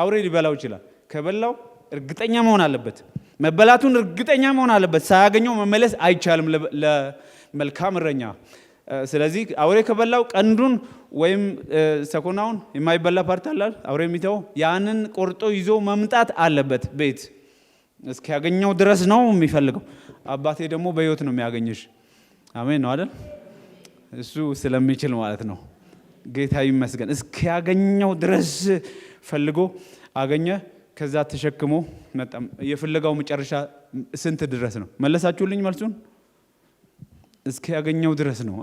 አውሬ ሊበላው ይችላል። ከበላው እርግጠኛ መሆን አለበት፣ መበላቱን እርግጠኛ መሆን አለበት። ሳያገኘው መመለስ አይቻልም ለመልካም እረኛ። ስለዚህ አውሬ ከበላው ቀንዱን ወይም ሰኮናውን የማይበላ ፓርት አለ አውሬ የሚተው ያንን ቆርጦ ይዞ መምጣት አለበት ቤት። እስኪያገኘው ድረስ ነው የሚፈልገው። አባቴ ደግሞ በሕይወት ነው የሚያገኝሽ። አሜን ነው አይደል? እሱ ስለሚችል ማለት ነው። ጌታ ይመስገን። እስኪያገኘው ድረስ ፈልጎ አገኘ። ከዛ ተሸክሞ መጣ። የፍለጋው መጨረሻ ስንት ድረስ ነው? መለሳችሁልኝ መልሱን? እስኪያገኘው ድረስ ነው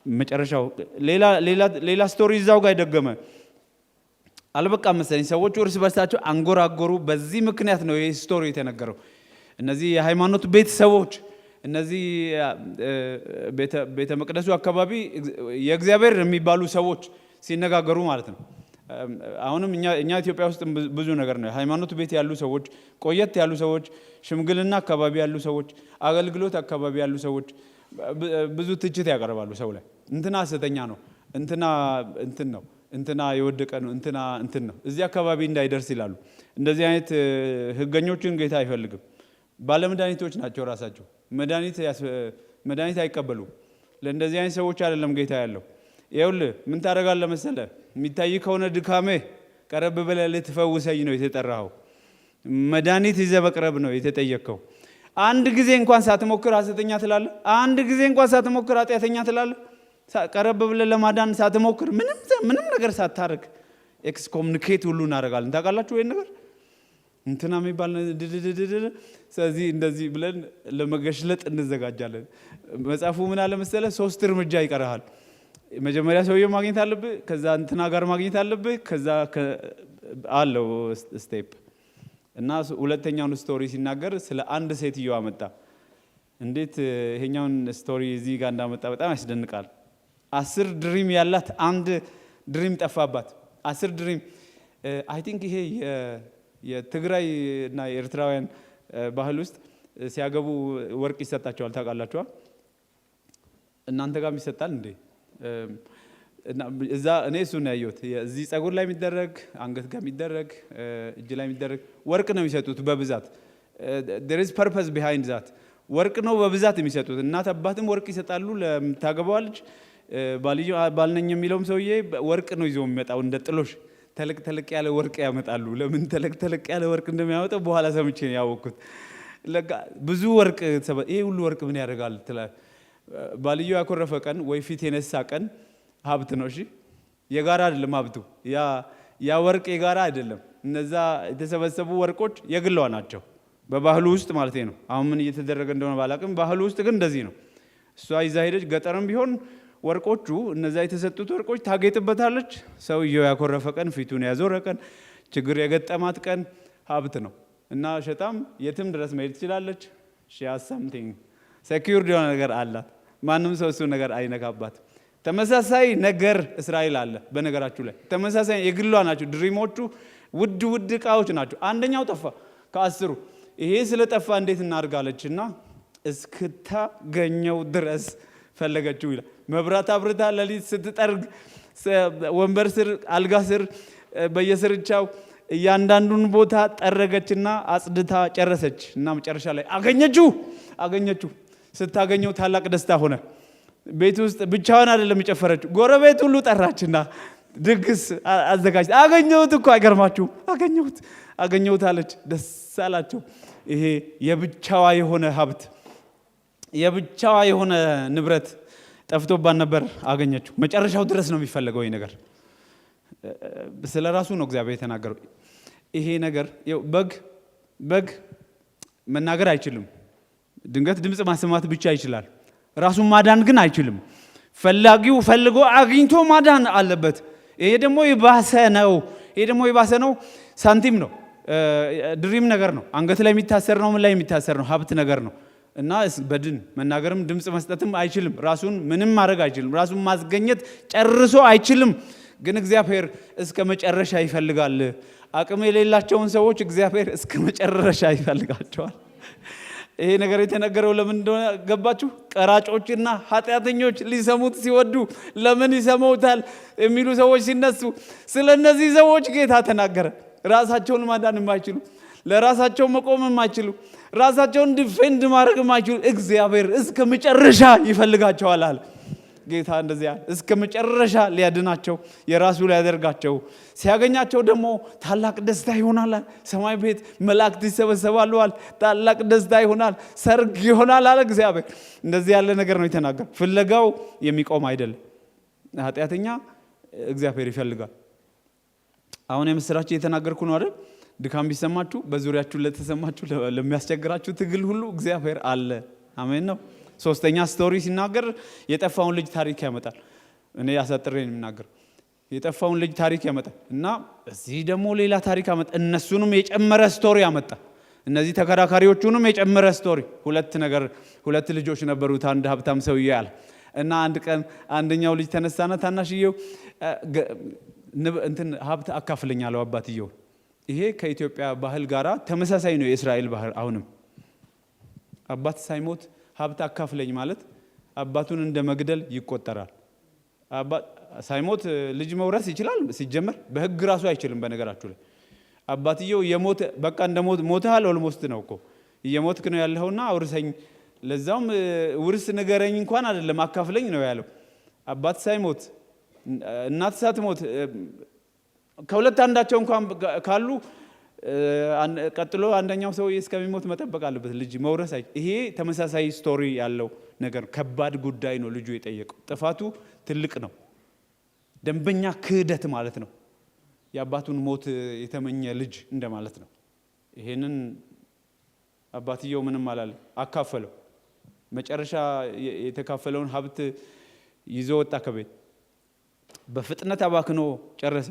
መጨረሻው። ሌላ ስቶሪ እዛው ጋር ደገመ። አልበቃም መሰለኝ። ሰዎቹ እርስ በርሳቸው አንጎራጎሩ። በዚህ ምክንያት ነው ይህ ስቶሪ የተነገረው። እነዚህ የሃይማኖት ቤተሰቦች፣ እነዚህ ቤተ መቅደሱ አካባቢ የእግዚአብሔር የሚባሉ ሰዎች ሲነጋገሩ ማለት ነው። አሁንም እኛ ኢትዮጵያ ውስጥ ብዙ ነገር ነው። ሃይማኖት ቤት ያሉ ሰዎች፣ ቆየት ያሉ ሰዎች፣ ሽምግልና አካባቢ ያሉ ሰዎች፣ አገልግሎት አካባቢ ያሉ ሰዎች ብዙ ትችት ያቀርባሉ ሰው ላይ። እንትና ሐሰተኛ ነው፣ እንትና የወደቀ ነው፣ እንትን ነው፣ እዚህ አካባቢ እንዳይደርስ ይላሉ። እንደዚህ አይነት ህገኞችን ጌታ አይፈልግም። ባለመድኃኒቶች ናቸው ራሳቸው። መድኃኒት አይቀበሉም። ለእንደዚህ አይነት ሰዎች አይደለም ጌታ ያለው። ይኸውልህ ምን ታደርጋለህ መሰለህ? የሚታይ ከሆነ ድካሜ ቀረብ ብለህ ልትፈውሰኝ ነው የተጠራኸው። መድኃኒት ይዘህ መቅረብ ነው የተጠየቅከው። አንድ ጊዜ እንኳን ሳትሞክር ሐሰተኛ ትላለህ። አንድ ጊዜ እንኳን ሳትሞክር ኃጢአተኛ ትላለህ። ቀረብ ብለህ ለማዳን ሳትሞክር ምንም ነገር ሳታረግ ኤክስኮሙኒኬት ሁሉ እናደርጋለን። ታውቃላችሁ ይሄን ነገር እንትና የሚባል ድድድድድ። ስለዚህ እንደዚህ ብለን ለመገሽለጥ እንዘጋጃለን። መጽሐፉ ምን አለ መሰለህ? 3 እርምጃ ይቀርሃል። መጀመሪያ ሰውየው ማግኘት አለብህ፣ ከዛ እንትና ጋር ማግኘት አለብህ፣ ከዛ አለው ስቴፕ እና ሁለተኛውን ስቶሪ ሲናገር ስለ አንድ ሴትዮ አመጣ። እንዴት ይሄኛውን ስቶሪ እዚህ ጋር እንዳመጣ በጣም ያስደንቃል። 10 ድሪም ያላት አንድ ድሪም ጠፋባት። 10 ድሪም አይ ቲንክ ይሄ የትግራይ እና የኤርትራውያን ባህል ውስጥ ሲያገቡ ወርቅ ይሰጣቸዋል። ታውቃላችኋል? እናንተ ጋርም ይሰጣል እንዴ? እዛ እኔ እሱን ያየሁት እዚህ ጸጉር ላይ የሚደረግ አንገት ጋር የሚደረግ እጅ ላይ የሚደረግ ወርቅ ነው የሚሰጡት በብዛት። there is purpose behind that። ወርቅ ነው በብዛት የሚሰጡት። እናት አባትም ወርቅ ይሰጣሉ ለምታገባዋ ልጅ። ባልነኝ የሚለውም ሰውዬ ወርቅ ነው ይዞ የሚመጣው እንደ ጥሎሽ ተለቅ ያለ ወርቅ ያመጣሉ። ለምን ተለቅ ያለ ወርቅ እንደሚያመጣው በኋላ ሰምቼ ነው ያወቅኩት። ብዙ ወርቅ ይሄ ሁሉ ወርቅ ምን ያደርጋል ትላለህ? ባልየው ያኮረፈ ቀን ወይ ፊት የነሳ ቀን ሀብት ነው። እሺ የጋራ አይደለም ሀብቱ። ያ ወርቅ የጋራ አይደለም። እነዛ የተሰበሰቡ ወርቆች የግሏ ናቸው በባህሉ ውስጥ ማለት ነው። አሁን ምን እየተደረገ እንደሆነ ባላቅም ባህሉ ውስጥ ግን እንደዚህ ነው። እሷ ይዛ ሄደች። ገጠርም ቢሆን ወርቆቹ እነዛ የተሰጡት ወርቆች ታጌጥበታለች። ሰውየው ያኮረፈ ቀን፣ ፊቱን ያዞረ ቀን፣ ችግር የገጠማት ቀን ሀብት ነው እና ሸጣም የትም ድረስ መሄድ ትችላለች። ሳምቲንግ ሴኪዩርድ የሆነ ነገር አላት። ማንም ሰው እሱ ነገር አይነካባት። ተመሳሳይ ነገር እስራኤል አለ። በነገራችሁ ላይ ተመሳሳይ የግሏ ናቸው። ድሪሞቹ ውድ እቃዎች ናቸው። አንደኛው ጠፋ ከ10ሩ። ይሄ ስለጠፋ እንዴት እናርጋለችና እስክታገኘው ድረስ ፈለገችው ይላል። መብራት አብርታ ለሊት ስትጠርግ ወንበር ስር፣ አልጋ ስር፣ በየስርቻው እያንዳንዱን ቦታ ጠረገችና አጽድታ ጨረሰች እና መጨረሻ ላይ አገኘችው። ስታገኘው ታላቅ ደስታ ሆነ። ቤት ውስጥ ብቻዋን አይደለም የጨፈረችው፣ ጎረቤት ሁሉ ጠራችና ድግስ አዘጋጅ። አገኘሁት እኮ አይገርማችሁም? አገኘሁት አለች። ደስ አላቸው። ይሄ የብቻዋ የሆነ ሀብት፣ የብቻዋ የሆነ ንብረት ጠፍቶባት ነበር። አገኘችው። መጨረሻው ድረስ ነው የሚፈለገው። ይሄ ነገር ስለ ራሱ ነው እግዚአብሔር የተናገረው። ይሄ ነገር በግ መናገር አይችልም። ድንገት ድምፅ ማሰማት ብቻ ይችላል። ራሱን ማዳን ግን አይችልም። ፈላጊው ፈልጎ አግኝቶ ማዳን አለበት። ይሄ ደግሞ የባሰ ነው። ሳንቲም ነው፣ ድሪም ነገር ነው። አንገት ላይ የሚታሰር ነው። ምን ላይ የሚታሰር ነው? ሀብት ነገር ነው እና በድን መናገርም ድምፅ መስጠትም አይችልም። ራሱን ምንም ማድረግ አይችልም። ራሱን ማስገኘት ጨርሶ አይችልም። ግን እግዚአብሔር እስከ መጨረሻ ይፈልጋል። አቅም የሌላቸውን ሰዎች እግዚአብሔር እስከ መጨረሻ ይፈልጋቸዋል። ይሄ ነገር የተነገረው ለምን እንደሆነ ገባችሁ? ቀራጮችና ኃጢአተኞች ሊሰሙት ሲወዱ ለምን ይሰሙታል የሚሉ ሰዎች ሲነሱ ስለ እነዚህ ሰዎች ጌታ ተናገረ። ራሳቸውን ማዳን የማይችሉ፣ ለራሳቸው መቆም የማይችሉ፣ ራሳቸውን ዲፌንድ ማድረግ የማይችሉ እግዚአብሔር እስከ መጨረሻ ይፈልጋቸዋል አለ ጌታ። እንደዚያ እስከ መጨረሻ ሊያድናቸው የራሱ ሊያደርጋቸው ሲያገኛቸው ደግሞ ታላቅ ደስታ ይሆናል። ሰማይ ቤት መላእክት ይሰበሰባሉ። ታላቅ ደስታ ይሆናል፣ ሰርግ ይሆናል አለ እግዚአብሔር። እንደዚህ ያለ ነገር ነው የተናገረው። ፍለጋው የሚቆም አይደለም። ኃጢአተኛ እግዚአብሔር ይፈልጋል። አሁን የምስራችሁ እየተናገርኩ ነው አይደል? ድካም ቢሰማችሁ፣ በዙሪያችሁ ለተሰማችሁ፣ ለሚያስቸግራችሁ ትግል ሁሉ እግዚአብሔር አለ። አሜን ነው። ሶስተኛ ስቶሪ ሲናገር የጠፋውን ልጅ ታሪክ ያመጣል። እኔ አሳጥሬ ነው የምናገር። የጠፋውን ልጅ ታሪክ ያመጣል እና እዚህ ደግሞ ሌላ ታሪክ አመጣ። እነሱንም የጨመረ ስቶሪ አመጣ። እነዚህ ተከራካሪዎቹንም የጨመረ ስቶሪ። ሁለት ልጆች ነበሩት አንድ ሀብታም ሰውዬ አለ እና አንድ ቀን አንደኛው ልጅ ተነሳና ታናሽየው ሀብት አካፍለኝ አለው አባትየው። ይሄ ከኢትዮጵያ ባህል ጋራ ተመሳሳይ ነው። የእስራኤል ባህል አሁንም አባት ሳይሞት ሀብት አካፍለኝ ማለት አባቱን እንደ መግደል ይቆጠራል። ሳይሞት ልጅ መውረስ ይችላል? ሲጀመር በህግ ራሱ አይችልም። በነገራችሁ ላይ አባትየው የሞተ በቃ እንደሞት ሞተሃል፣ ኦልሞስት ነው እኮ እየሞትክ ነው ያለውና አውርሰኝ፣ ለዛውም ውርስ ንገረኝ እንኳን አይደለም አካፍለኝ ነው ያለው። አባት ሳይሞት እናት ሳትሞት ከሁለት አንዳቸው እንኳን ካሉ ቀጥሎ አንደኛው ሰው እስከሚሞት መጠበቅ አለበት ልጅ መውረስ። ይሄ ተመሳሳይ ስቶሪ ያለው ነገር ከባድ ጉዳይ ነው ልጁ የጠየቀው። ጥፋቱ ትልቅ ነው። ደንበኛ ክህደት ማለት ነው። የአባቱን ሞት የተመኘ ልጅ እንደማለት ነው። ይሄንን አባትየው ምንም አላለ፣ አካፈለው። መጨረሻ የተካፈለውን ሀብት ይዞ ወጣ ከቤት። በፍጥነት አባክኖ ጨረሰ።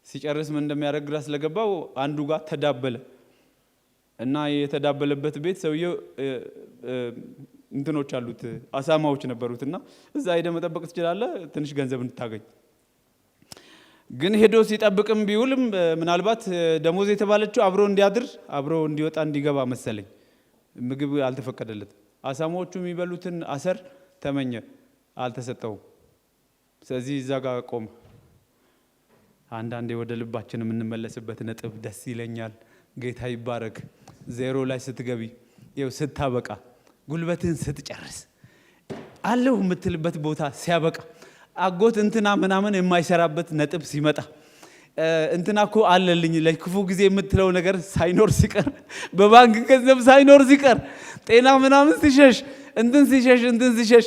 ሲጨርስ ምን እንደሚያደርግ ግራ ስለገባው አንዱ ጋር ተዳበለ እና የተዳበለበት ቤት ሰውየው እንትኖች አሉት፣ አሳማዎች ነበሩትና እዛ ሄደ መጠበቅ ትችላለህ ትንሽ ገንዘብ እንድታገኝ። ግን ሄዶ ሲጠብቅም ቢውልም ምናልባት ደሞዝ የተባለችው አብሮ እንዲያድር አብሮ እንዲወጣ እንዲገባ መሰለኝ፣ ምግብ አልተፈቀደለትም። አሳማዎቹ የሚበሉትን አሰር ተመኘ፣ አልተሰጠውም። ስለዚህ እዛ ጋር ቆመ። አንዳንዴ ወደ ልባችን የምንመለስበት ነጥብ ደስ ይለኛል። ጌታ ይባረክ። ዜሮ ላይ ስትገቢ ይኸው ስታበቃ ጉልበትን ስትጨርስ አለው የምትልበት ቦታ ሲያበቃ አጎት እንትና ምናምን የማይሰራበት ነጥብ ሲመጣ እንትና እኮ አለልኝ ለክፉ ጊዜ የምትለው ነገር ሳይኖር ሲቀር በባንክ ገንዘብ ሳይኖር ሲቀር ጤና ምናምን ሲሸሽ እንትን ሲሸሽ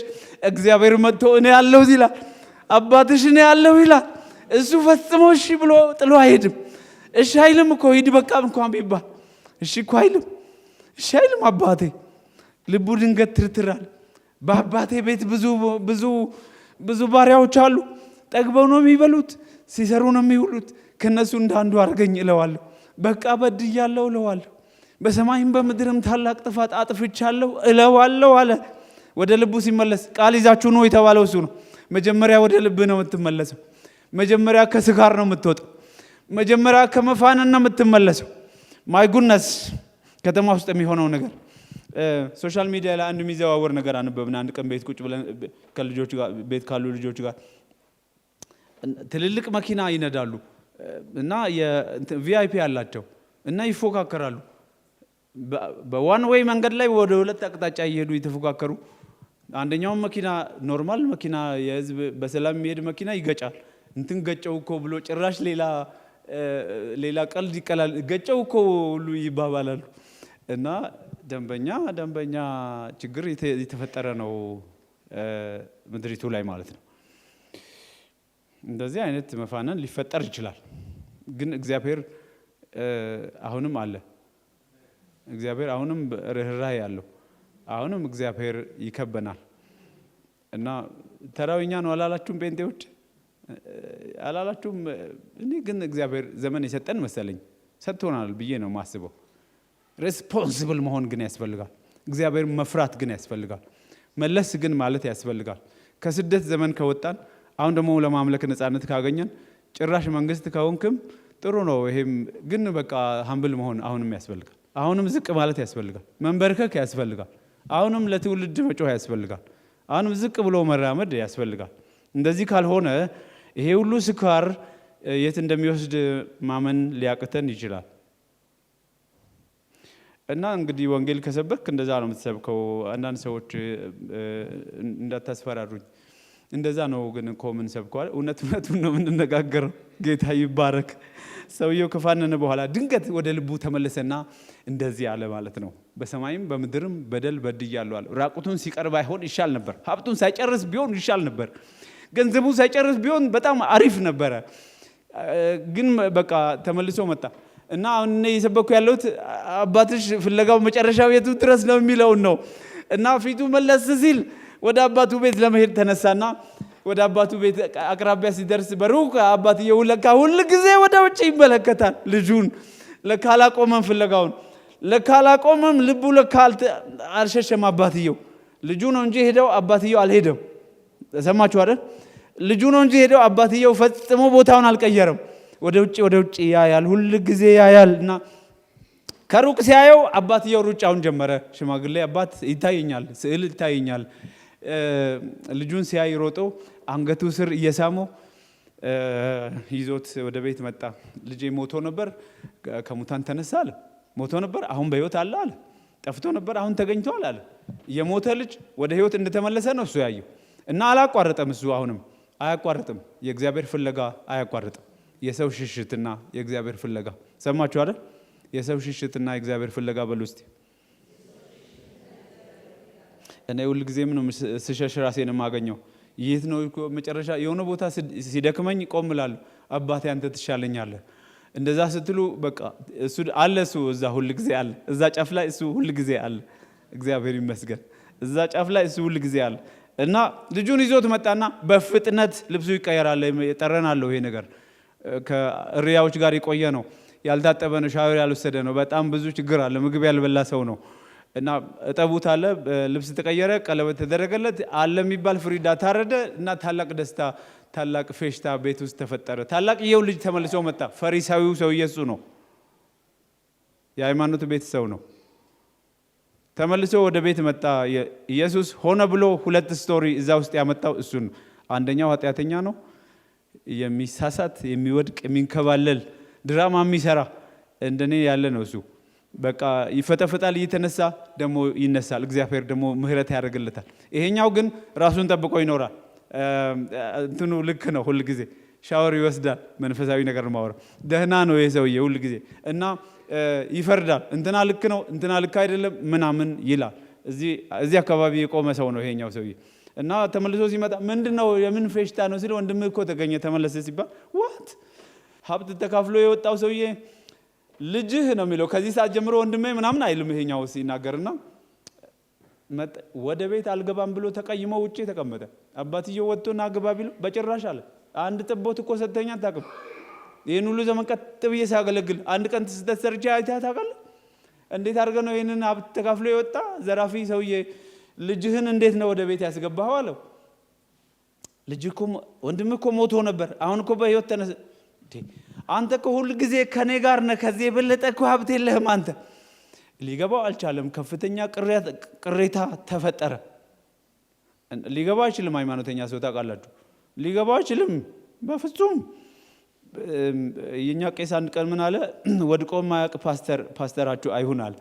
እግዚአብሔር መጥቶ እኔ ያለሁ ይላል። አባትሽ እኔ ያለሁ ይላል። እሱ ፈጽሞ እሺ ብሎ ጥሎ አይሄድም። እሺ አይልም እኮ ሂድ በቃ እንኳን ቢባል እሺ እኮ አይልም። እሺ አይልም አባቴ። ልቡ ድንገት ትርትራል። በአባቴ ቤት ብዙ ባሪያዎች አሉ። ጠግበው ነው የሚበሉት፣ ሲሰሩ ነው የሚውሉት። ከነሱ እንዳንዱ አድርገኝ እለዋለሁ። በቃ በድያለሁ እለዋለሁ። በሰማይም በምድርም ታላቅ ጥፋት አጥፍቻለሁ እለዋለሁ አለ። ወደ ልቡ ሲመለስ ቃል ይዛችሁ ነው የተባለው እሱ ነው። መጀመሪያ ወደ ልብ ነው የምትመለሰው። መጀመሪያ ከስካር ነው የምትወጣው። መጀመሪያ ከመፋነን ነው የምትመለሰው። ማይ ጉድነስ ከተማ ውስጥ የሚሆነው ነገር ሶሻል ሚዲያ ላይ አንድ የሚዘዋወር ነገር አነበብን። አንድ ቀን ቤት ቁጭ ብለን ከልጆች ጋር ቤት ካሉ ልጆች ጋር ትልልቅ መኪና ይነዳሉ እና የቪአይፒ ያላቸው እና ይፎካከራሉ። በዋን ዌይ መንገድ ላይ ወደ ሁለት አቅጣጫ እየሄዱ ይተፎካከሩ። አንደኛው መኪና ኖርማል መኪና የህዝብ በሰላም የሚሄድ መኪና ይገጫል። እንትን ገጨው እኮ ብሎ ጭራሽ ሌላ ቀልድ ይቀላል። ገጨው እኮ ሁሉ ይባባላሉ እና ደንበኛ ችግር የተፈጠረ ነው ምድሪቱ ላይ ማለት ነው። እንደዚህ አይነት መፋነን ሊፈጠር ይችላል። ግን እግዚአብሔር አሁንም አለ። እግዚአብሔር አሁንም ርህራሄ ያለው አሁንም እግዚአብሔር ይከበናል እና ተራውኛ ነው አላላችሁም? ጴንጤዎች አላላችሁም? እኔ ግን እግዚአብሔር ዘመን የሰጠን መሰለኝ ሰጥቶናል ብዬ ነው ማስበው። ሬስፖንሲብል መሆን ግን ያስፈልጋል። እግዚአብሔር መፍራት ግን ያስፈልጋል። መለስ ግን ማለት ያስፈልጋል። ከስደት ዘመን ከወጣን አሁን ደግሞ ለማምለክ ነፃነት ካገኘን ጭራሽ መንግስት ከሆንክም ጥሩ ነው። ይሄም ግን በቃ ሀምብል መሆን አሁንም ያስፈልጋል። አሁንም ዝቅ ማለት ያስፈልጋል። መንበርከክ ያስፈልጋል። አሁንም ለትውልድ መጮህ ያስፈልጋል። አሁንም ዝቅ ብሎ መራመድ ያስፈልጋል። እንደዚህ ካልሆነ ይሄ ሁሉ ስካር የት እንደሚወስድ ማመን ሊያቅተን ይችላል። እና እንግዲህ ወንጌል ከሰበክ እንደዛ ነው የምትሰብከው። አንዳንድ ሰዎች እንዳታስፈራሩኝ እንደዛ ነው ግን እኮ ምን ሰብከዋል? እውነቱን ነው የምንነጋገረው። ጌታ ይባረክ። ሰውየው ከፋነነ በኋላ ድንገት ወደ ልቡ ተመለሰና እንደዚህ አለ ማለት ነው። በሰማይም በምድርም በደል በድያለሁ አለ። ራቁቱን ሲቀር ባይሆን ይሻል ነበር። ሀብቱን ሳይጨርስ ቢሆን ይሻል ነበር። ገንዘቡ ሳይጨርስ ቢሆን በጣም አሪፍ ነበረ። ግን በቃ ተመልሶ መጣ እና አሁን እየሰበኩ ያለሁት አባትሽ ፍለጋው መጨረሻው የቱ ድረስ ነው የሚለውን ነው። እና ፊቱ መለስ ሲል ወደ አባቱ ቤት ለመሄድ ተነሳና ወደ አባቱ ቤት አቅራቢያ ሲደርስ በሩቅ አባትየው ለካ ሁል ጊዜ ወደ ውጭ ይመለከታል ልጁን። ለካ አላቆመም ፍለጋውን፣ ለካ አላቆመም። ልቡ ለካ አልሸሸም። አባትየው ልጁ ነው እንጂ ሄደው አባትየው አልሄደም። ሰማችሁ አይደል? ልጁ ነው እንጂ ሄደው አባትየው ፈጽሞ ቦታውን አልቀየረም። ወደ ውጭ ያያል፣ ሁል ጊዜ ያያል። እና ከሩቅ ሲያየው አባትየው ሩጫውን ጀመረ። ሽማግሌ አባት ይታየኛል፣ ስዕል ይታየኛል። ልጁን ሲያይ ሮጦ አንገቱ ስር እየሳመው ይዞት ወደ ቤት መጣ። ልጄ ሞቶ ነበር፣ ከሙታን ተነሳ አለ። ሞቶ ነበር፣ አሁን በህይወት አለ አለ። ጠፍቶ ነበር፣ አሁን ተገኝቷል አለ። የሞተ ልጅ ወደ ህይወት እንደተመለሰ ነው እሱ ያየው። እና አላቋረጠም። እሱ አያቋርጥም። የእግዚአብሔር ፍለጋ አያቋርጥም። የሰው ሽሽትና የእግዚአብሔር ፍለጋ ሰማችሁ አይደል? የሰው ሽሽትና የእግዚአብሔር ፍለጋ በሉ እስቲ። እኔ ሁሉ ጊዜ ምን ስሸሽ ራሴን የማገኘው ይሄት ነው መጨረሻ የሆነ ቦታ ሲደክመኝ ቆም እላለሁ። አባቴ አንተ ትሻለኛለህ። እንደዛ ስትሉ በቃ እሱ አለ፣ እሱ እዛ ሁሉ ጊዜ አለ። እዛ ጫፍ ላይ እሱ ሁሉ ጊዜ አለ። እግዚአብሔር ይመስገን። እዛ ጫፍ ላይ እሱ ሁሉ ጊዜ አለ እና ልጁን ይዞት መጣና በፍጥነት ልብሱ ይቀየራል። ጠረናለሁ። ይሄ ነገር ከእሪያዎች ጋር የቆየ ነው። ያልታጠበ ነው። ሻወር ያልወሰደ ነው። በጣም ብዙ ችግር አለ። ምግብ ያልበላ ሰው ነው እና እጠቡት አለ። ልብስ ተቀየረ፣ ቀለበት ተደረገለት አለ የሚባል ፍሪዳ ታረደ እና ታላቅ ደስታ፣ ታላቅ ፌሽታ ቤት ውስጥ ተፈጠረ። ታላቅየው ልጅ ተመልሶ መጣ። ፈሪሳዊው ሰው ኢየሱስ ነው። የሃይማኖት ቤት ሰው ነው። ተመልሶ ወደ ቤት መጣ። ኢየሱስ ሆነ ብሎ ሁለት ስቶሪ እዛ ውስጥ ያመጣው እሱ ነው። አንደኛው ኃጢአተኛ ነው፣ የሚሳሳት የሚወድቅ የሚንከባለል ድራማ የሚሰራ እንደኔ ያለ ነው እሱ። በቃ ይፈተፈታል፣ እየተነሳ ደግሞ ይነሳል። እግዚአብሔር ደግሞ ምህረት ያደርግለታል። ይሄኛው ግን ራሱን ጠብቆ ይኖራል። እንትኑ ልክ ነው። ሁሉ ጊዜ ሻወር ይወስዳል። መንፈሳዊ ነገር ማወራ ደህና ነው ይሄ ሰውዬ ሁሉ ጊዜ እና ይፈርዳል። እንትና ልክ ነው፣ እንትና ልክ አይደለም ምናምን ይላል። እዚህ አካባቢ የቆመ ሰው ነው ይሄኛው ሰውዬ እና ተመልሶ ሲመጣ ምንድነው የምን ፌሽታ ነው ሲል ወንድምህ እኮ ተገኘ ተመለሰ ሲባል ዋት ሀብት ተካፍሎ የወጣው ሰውዬ ልጅህ ነው የሚለው። ከዚህ ሰዓት ጀምሮ ወንድሜ ምናምን አይልም ይሄኛው ሲናገርና ወደ ቤት አልገባም ብሎ ተቀይሞ ውጪ ተቀመጠ። አባትየው ወጥቶና ግባ ቢለው በጭራሽ አለ። አንድ ጥቦት እኮ ሰተኛ አታውቅም። ይሄን ሁሉ ዘመን ቀጥ ብዬ ሳገለግል አንድ ቀን ስህተት ሰርቼ አይተህ ታውቃለህ? እንዴት አድርገህ ነው ይሄንን ሀብት ተካፍሎ የወጣ ዘራፊ ሰውዬ ልጅህን እንዴት ነው ወደ ቤት ያስገባኸው አለው። ልጅ እኮ ወንድምህ እኮ ሞቶ ነበር፣ አሁን እኮ በህይወት ተነሳ። አንተ እኮ ሁሉ ጊዜ ከኔ ጋር ነህ፣ ከዚህ የበለጠ እኮ ሀብት የለህም አንተ። ሊገባው አልቻለም። ከፍተኛ ቅሬታ ተፈጠረ። ሊገባው አይችልም። ሃይማኖተኛ ሰው ታውቃላችሁ፣ ሊገባው አይችልም በፍጹም። የኛ ቄስ አንድ ቀን ምን አለ? ወድቆ ማያውቅ ፓስተራችሁ አይሁን አለ።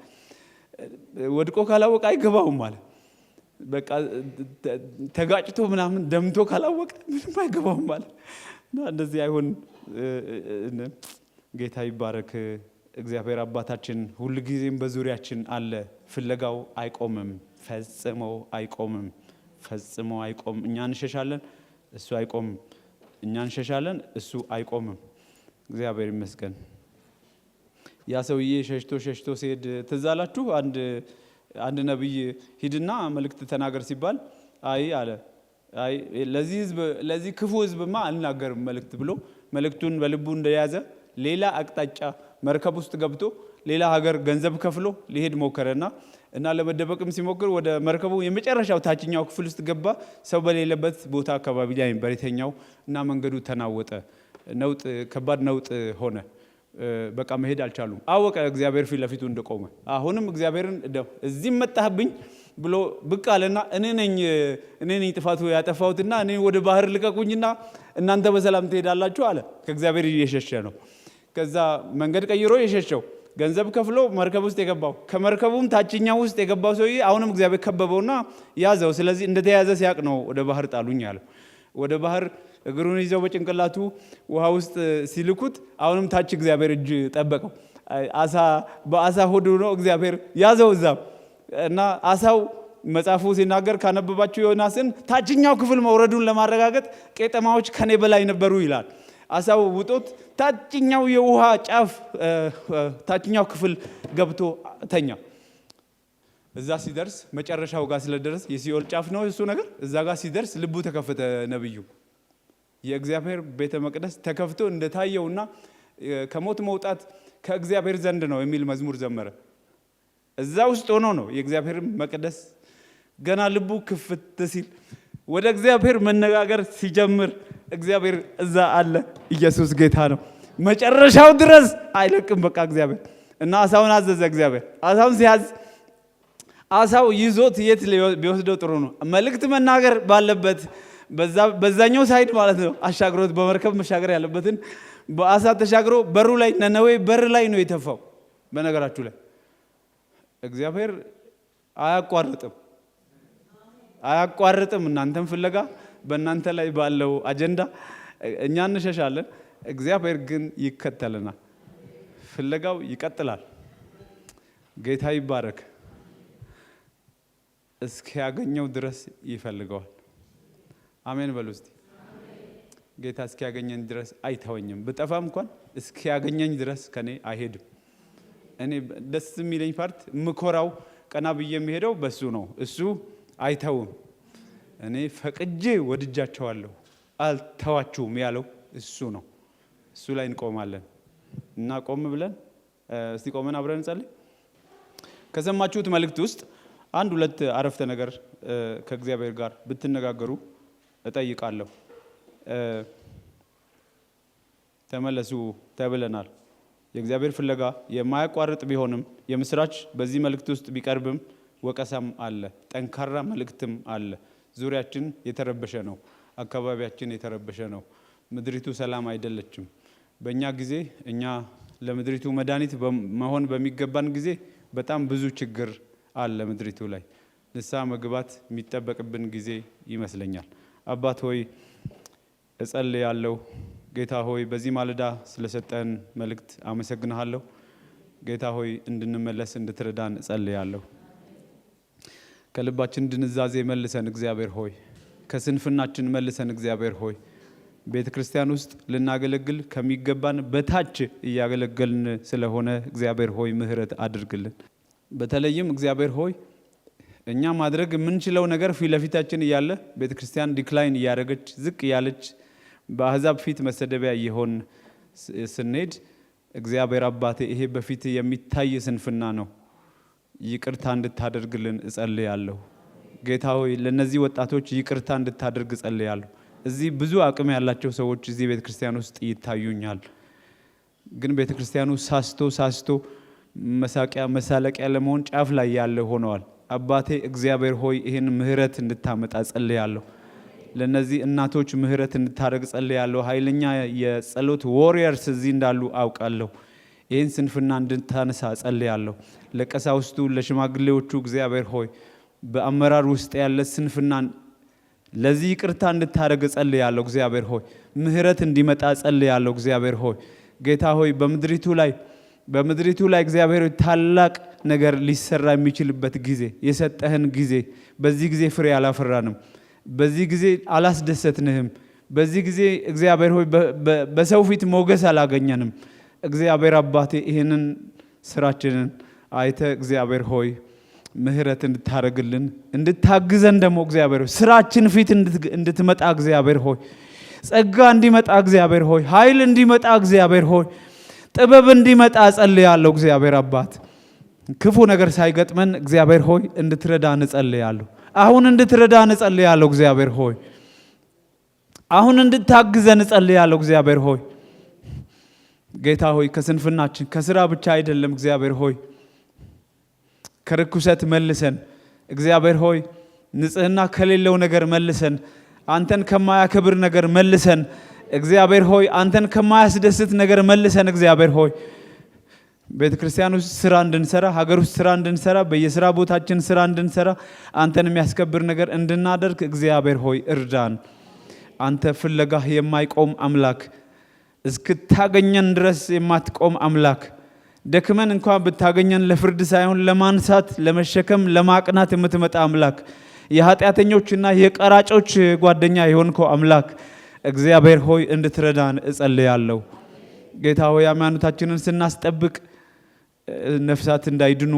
ወድቆ ካላወቀ አይገባውም አለ። በቃ ተጋጭቶ ምናምን ደምቶ ካላወቀ ምንም አይገባውም አለ። እንደዚህ አይሁን። ጌታ ይባረክ። እግዚአብሔር አባታችን ሁሉ ጊዜም በዙሪያችን አለ። ፍለጋው አይቆምም፣ ፈጽሞ አይቆምም፣ ፈጽሞ አይቆምም። እኛ እንሸሻለን፣ እሱ አይቆምም። እኛ እንሸሻለን፣ እሱ አይቆምም። እግዚአብሔር ይመስገን። ያ ሰውዬ ሸሽቶ ሲሄድ ትዝ አላችሁ? አንድ ነብይ ሂድና መልእክት ተናገር ሲባል አይ አለ። አይ ለዚህ ክፉ ህዝብማ አልናገርም መልእክት ብሎ መልእክቱን በልቡ እንደያዘ ሌላ አቅጣጫ መርከብ ውስጥ ገብቶ ሌላ ሀገር ገንዘብ ከፍሎ ሊሄድ ሞከረና ለመደበቅም ሲሞክር ወደ መርከቡ የመጨረሻው ታችኛው ክፍል ውስጥ ገባ። ሰው በሌለበት ቦታ አካባቢ ላይ በሬተኛው እና መንገዱ ተናወጠ። ነውጥ፣ ከባድ ነውጥ ሆነ። በቃ መሄድ አልቻሉም። አወቀ እግዚአብሔር ፊት ለፊቱ እንደቆመ። አሁንም እግዚአብሔርን እዚህ መጣህብኝ ብሎ ብቅ አለና እኔ ነኝ ጥፋቱ ያጠፋሁትና እኔ ወደ ባህር ልቀቁኝና እናንተ በሰላም ትሄዳላችሁ አለ። ከእግዚአብሔር እየሸሸ ነው። ከዛ መንገድ ቀይሮ የሸሸው ገንዘብ ከፍሎ መርከብ ውስጥ የገባው ከመርከቡም ታችኛው ውስጥ የገባው ሰውዬ አሁንም እግዚአብሔር ከበበውና ያዘው። ስለዚህ እንደተያዘ ሲያቅ ነው ወደ ባህር ጣሉኝ አለው። ወደ ባህር እግሩን ይዘው በጭንቅላቱ ውሃ ውስጥ ሲልኩት አሁንም ታች እግዚአብሔር እጅ ጠበቀው። በአሳ ሆድ ነው እግዚአብሔር ያዘው እዛም እና አሳው መጽሐፉ ሲናገር ካነበባችሁ ዮናስን ታችኛው ክፍል መውረዱን ለማረጋገጥ ቄጠማዎች ከኔ በላይ ነበሩ ይላል። አሳው ውጦት ታችኛው የውሃ ጫፍ ታችኛው ክፍል ገብቶ ተኛ። እዛ ሲደርስ መጨረሻው ጋር ስለደረስ የሲኦል ጫፍ ነው እሱ ነገር። እዛ ጋር ሲደርስ ልቡ ተከፈተ። ነብዩ የእግዚአብሔር ቤተ መቅደስ ተከፍቶ እንደታየውና ከሞት መውጣት ከእግዚአብሔር ዘንድ ነው የሚል መዝሙር ዘመረ። እዛ ውስጥ ሆኖ ነው የእግዚአብሔር መቅደስ ገና ልቡ ክፍት ሲል ወደ እግዚአብሔር መነጋገር ሲጀምር እግዚአብሔር እዛ አለ። ኢየሱስ ጌታ ነው። መጨረሻው ድረስ አይለቅም በቃ እግዚአብሔር እና አሳውን አዘዘ። እግዚአብሔር አሳውን ሲያዝ አሳው ይዞት የት ቢወስደው ጥሩ ነው? መልእክት መናገር ባለበት በዛኛው ሳይድ ማለት ነው። አሻግሮት በመርከብ መሻገር ያለበትን በአሳ ተሻግሮ በሩ ላይ ነነዌ በር ላይ ነው የተፋው። በነገራችሁ ላይ እግዚአብሔር አያቋርጥም። እናንተም ፍለጋ በእናንተ ላይ ባለው አጀንዳ እኛ እንሸሻለን፣ እግዚአብሔር ግን ይከተለናል። ፍለጋው ይቀጥላል። ጌታ ይባረክ። እስኪያገኘው ድረስ ይፈልገዋል። አሜን በሉ እስቲ። ጌታ እስኪያገኘኝ ድረስ አይተወኝም። ብጠፋም እንኳን እስኪያገኘኝ ድረስ ከኔ አይሄድም። እኔ ደስ የሚለኝ ፓርት ምኮራው ቀና ብዬ የሚሄደው በሱ ነው። እሱ አይተውም። እኔ ፈቅጄ ወድጃቸዋለሁ አልተዋችሁም ያለው እሱ ነው። እሱ ላይ እንቆማለን እና ቆም ብለን እስቲ ቆመን አብረን እንጸልይ። ከሰማችሁት መልእክት ውስጥ አንድ ሁለት አረፍተ ነገር ከእግዚአብሔር ጋር ብትነጋገሩ እጠይቃለሁ። ተመለሱ ተብለናል። የእግዚአብሔር ፍለጋ የማያቋርጥ ቢሆንም የምስራች በዚህ መልእክት ውስጥ ቢቀርብም ወቀሳም አለ፣ ጠንካራ መልእክትም አለ። ዙሪያችን የተረበሸ ነው። አካባቢያችን የተረበሸ ነው። ምድሪቱ ሰላም አይደለችም። በእኛ ጊዜ እኛ ለምድሪቱ መድኃኒት መሆን በሚገባን ጊዜ በጣም ብዙ ችግር አለ ምድሪቱ ላይ። ንስሐ መግባት የሚጠበቅብን ጊዜ ይመስለኛል። አባት ሆይ እጸልያለሁ። ጌታ ሆይ በዚህ ማለዳ ስለሰጠን መልእክት አመሰግንሃለሁ። ጌታ ሆይ እንድንመለስ እንድትረዳን እጸልያለሁ። ከልባችን ድንዛዜ መልሰን እግዚአብሔር ሆይ፣ ከስንፍናችን መልሰን እግዚአብሔር ሆይ፣ ቤተ ክርስቲያን ውስጥ ልናገለግል ከሚገባን በታች እያገለገልን ስለሆነ እግዚአብሔር ሆይ ምህረት አድርግልን። በተለይም እግዚአብሔር ሆይ እኛ ማድረግ የምንችለው ነገር ፊት ለፊታችን እያለ ቤተ ክርስቲያን ዲክላይን እያደረገች ዝቅ እያለች በአሕዛብ ፊት መሰደቢያ እየሆን ስንሄድ እግዚአብሔር አባቴ ይሄ በፊት የሚታይ ስንፍና ነው። ይቅርታ እንድታደርግልን እጸልያለሁ። ጌታ ሆይ ለነዚህ ወጣቶች ይቅርታ እንድታደርግ እጸልያለሁ። እዚህ ብዙ አቅም ያላቸው ሰዎች እዚህ ቤተ ክርስቲያን ውስጥ ይታዩኛል። ግን ቤተ ክርስቲያኑ ሳስቶ መሳቂያ መሳለቂያ ለመሆን ጫፍ ላይ ያለ ሆነዋል። አባቴ እግዚአብሔር ሆይ ይህን ምህረት እንድታመጣ ጸልያለሁ። ለነዚህ እናቶች ምህረት እንድታደርግ ጸልያለሁ። ኃይለኛ የጸሎት ዎሪየርስ እዚህ እንዳሉ አውቃለሁ። ይህን ስንፍና እንድታነሳ ጸልያለሁ። ለቀሳውስቱ ለሽማግሌዎቹ እግዚአብሔር ሆይ በአመራር ውስጥ ያለ ስንፍናን ለዚህ ይቅርታ እንድታደርግ ጸልያለሁ። እግዚአብሔር ሆይ ምህረት እንዲመጣ ጸልያለሁ። እግዚአብሔር ሆይ ጌታ ሆይ በምድሪቱ ላይ እግዚአብሔር ሆይ ታላቅ ነገር ሊሰራ የሚችልበት ጊዜ የሰጠህን ጊዜ፣ በዚህ ጊዜ ፍሬ አላፈራንም፣ በዚህ ጊዜ አላስደሰትንህም፣ በዚህ ጊዜ እግዚአብሔር ሆይ በሰው ፊት ሞገስ አላገኘንም። እግዚአብሔር አባቴ ይህንን ስራችንን አይተ እግዚአብሔር ሆይ ምህረት እንድታደርግልን እንድታግዘን ደግሞ እግዚአብሔር ሆይ ስራችን ፊት እንድትመጣ እግዚአብሔር ሆይ ጸጋ እንዲመጣ እግዚአብሔር ሆይ ኃይል እንዲመጣ እግዚአብሔር ሆይ ጥበብ እንዲመጣ ጸልያለሁ። እግዚአብሔር አባት ክፉ ነገር ሳይገጥመን እግዚአብሔር ሆይ እንድትረዳን ጸልያለሁ። አሁን እንድትረዳን ጸልያለሁ። እግዚአብሔር ሆይ አሁን እንድታግዘን ጸልያለሁ። እግዚአብሔር ሆይ ጌታ ሆይ ከስንፍናችን ከስራ ብቻ አይደለም እግዚአብሔር ሆይ ከርኩሰት መልሰን እግዚአብሔር ሆይ ንጽህና ከሌለው ነገር መልሰን አንተን ከማያከብር ነገር መልሰን እግዚአብሔር ሆይ አንተን ከማያስደስት ነገር መልሰን እግዚአብሔር ሆይ ቤተ ክርስቲያን ውስጥ ስራ እንድንሰራ፣ ሀገር ውስጥ ስራ እንድንሰራ፣ በየስራ ቦታችን ስራ እንድንሰራ፣ አንተን የሚያስከብር ነገር እንድናደርግ እግዚአብሔር ሆይ እርዳን። አንተ ፍለጋህ የማይቆም አምላክ፣ እስክታገኘን ድረስ የማትቆም አምላክ፣ ደክመን እንኳን ብታገኘን ለፍርድ ሳይሆን ለማንሳት፣ ለመሸከም፣ ለማቅናት የምትመጣ አምላክ፣ የኃጢአተኞችና የቀራጮች ጓደኛ የሆንከው አምላክ እግዚአብሔር ሆይ እንድትረዳን እጸልያለሁ። ጌታ ሆይ ሃይማኖታችንን ስናስጠብቅ ነፍሳት እንዳይድኑ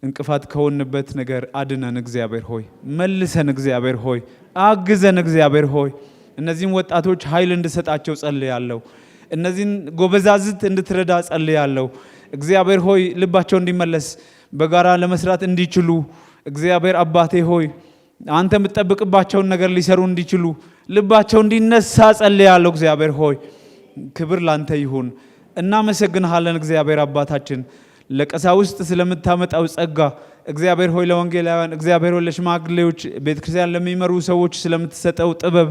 እንቅፋት ከሆንበት ነገር አድነን። እግዚአብሔር ሆይ መልሰን። እግዚአብሔር ሆይ አግዘን። እግዚአብሔር ሆይ እነዚህን ወጣቶች ኃይል እንድሰጣቸው ጸልያለሁ። እነዚህን ጎበዛዝት እንድትረዳ ጸልያለሁ። እግዚአብሔር ሆይ ልባቸው እንዲመለስ በጋራ ለመስራት እንዲችሉ እግዚአብሔር አባቴ ሆይ አንተ የምትጠብቅባቸውን ነገር ሊሰሩ እንዲችሉ ልባቸው እንዲነሳ ጸልያለሁ። እግዚአብሔር ሆይ ክብር ላንተ ይሁን። እናመሰግንሃለን እግዚአብሔር አባታችን ለቀሳውስት ስለምታመጣው ጸጋ፣ እግዚአብሔር ሆይ ለወንጌላውያን፣ እግዚአብሔር ሆይ ለሽማግሌዎች፣ ቤተክርስቲያን ለሚመሩ ሰዎች ስለምትሰጠው ጥበብ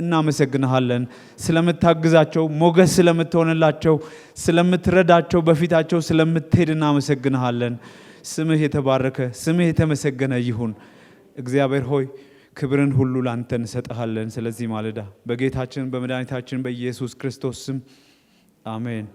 እናመሰግንሃለን። ስለምታግዛቸው፣ ሞገስ ስለምትሆንላቸው፣ ስለምትረዳቸው፣ በፊታቸው ስለምትሄድ እናመሰግንሃለን። ስምህ የተባረከ ስምህ የተመሰገነ ይሁን። እግዚአብሔር ሆይ ክብርን ሁሉ ላንተ እንሰጥሃለን። ስለዚህ ማለዳ በጌታችን በመድኃኒታችን በኢየሱስ ክርስቶስ ስም አሜን።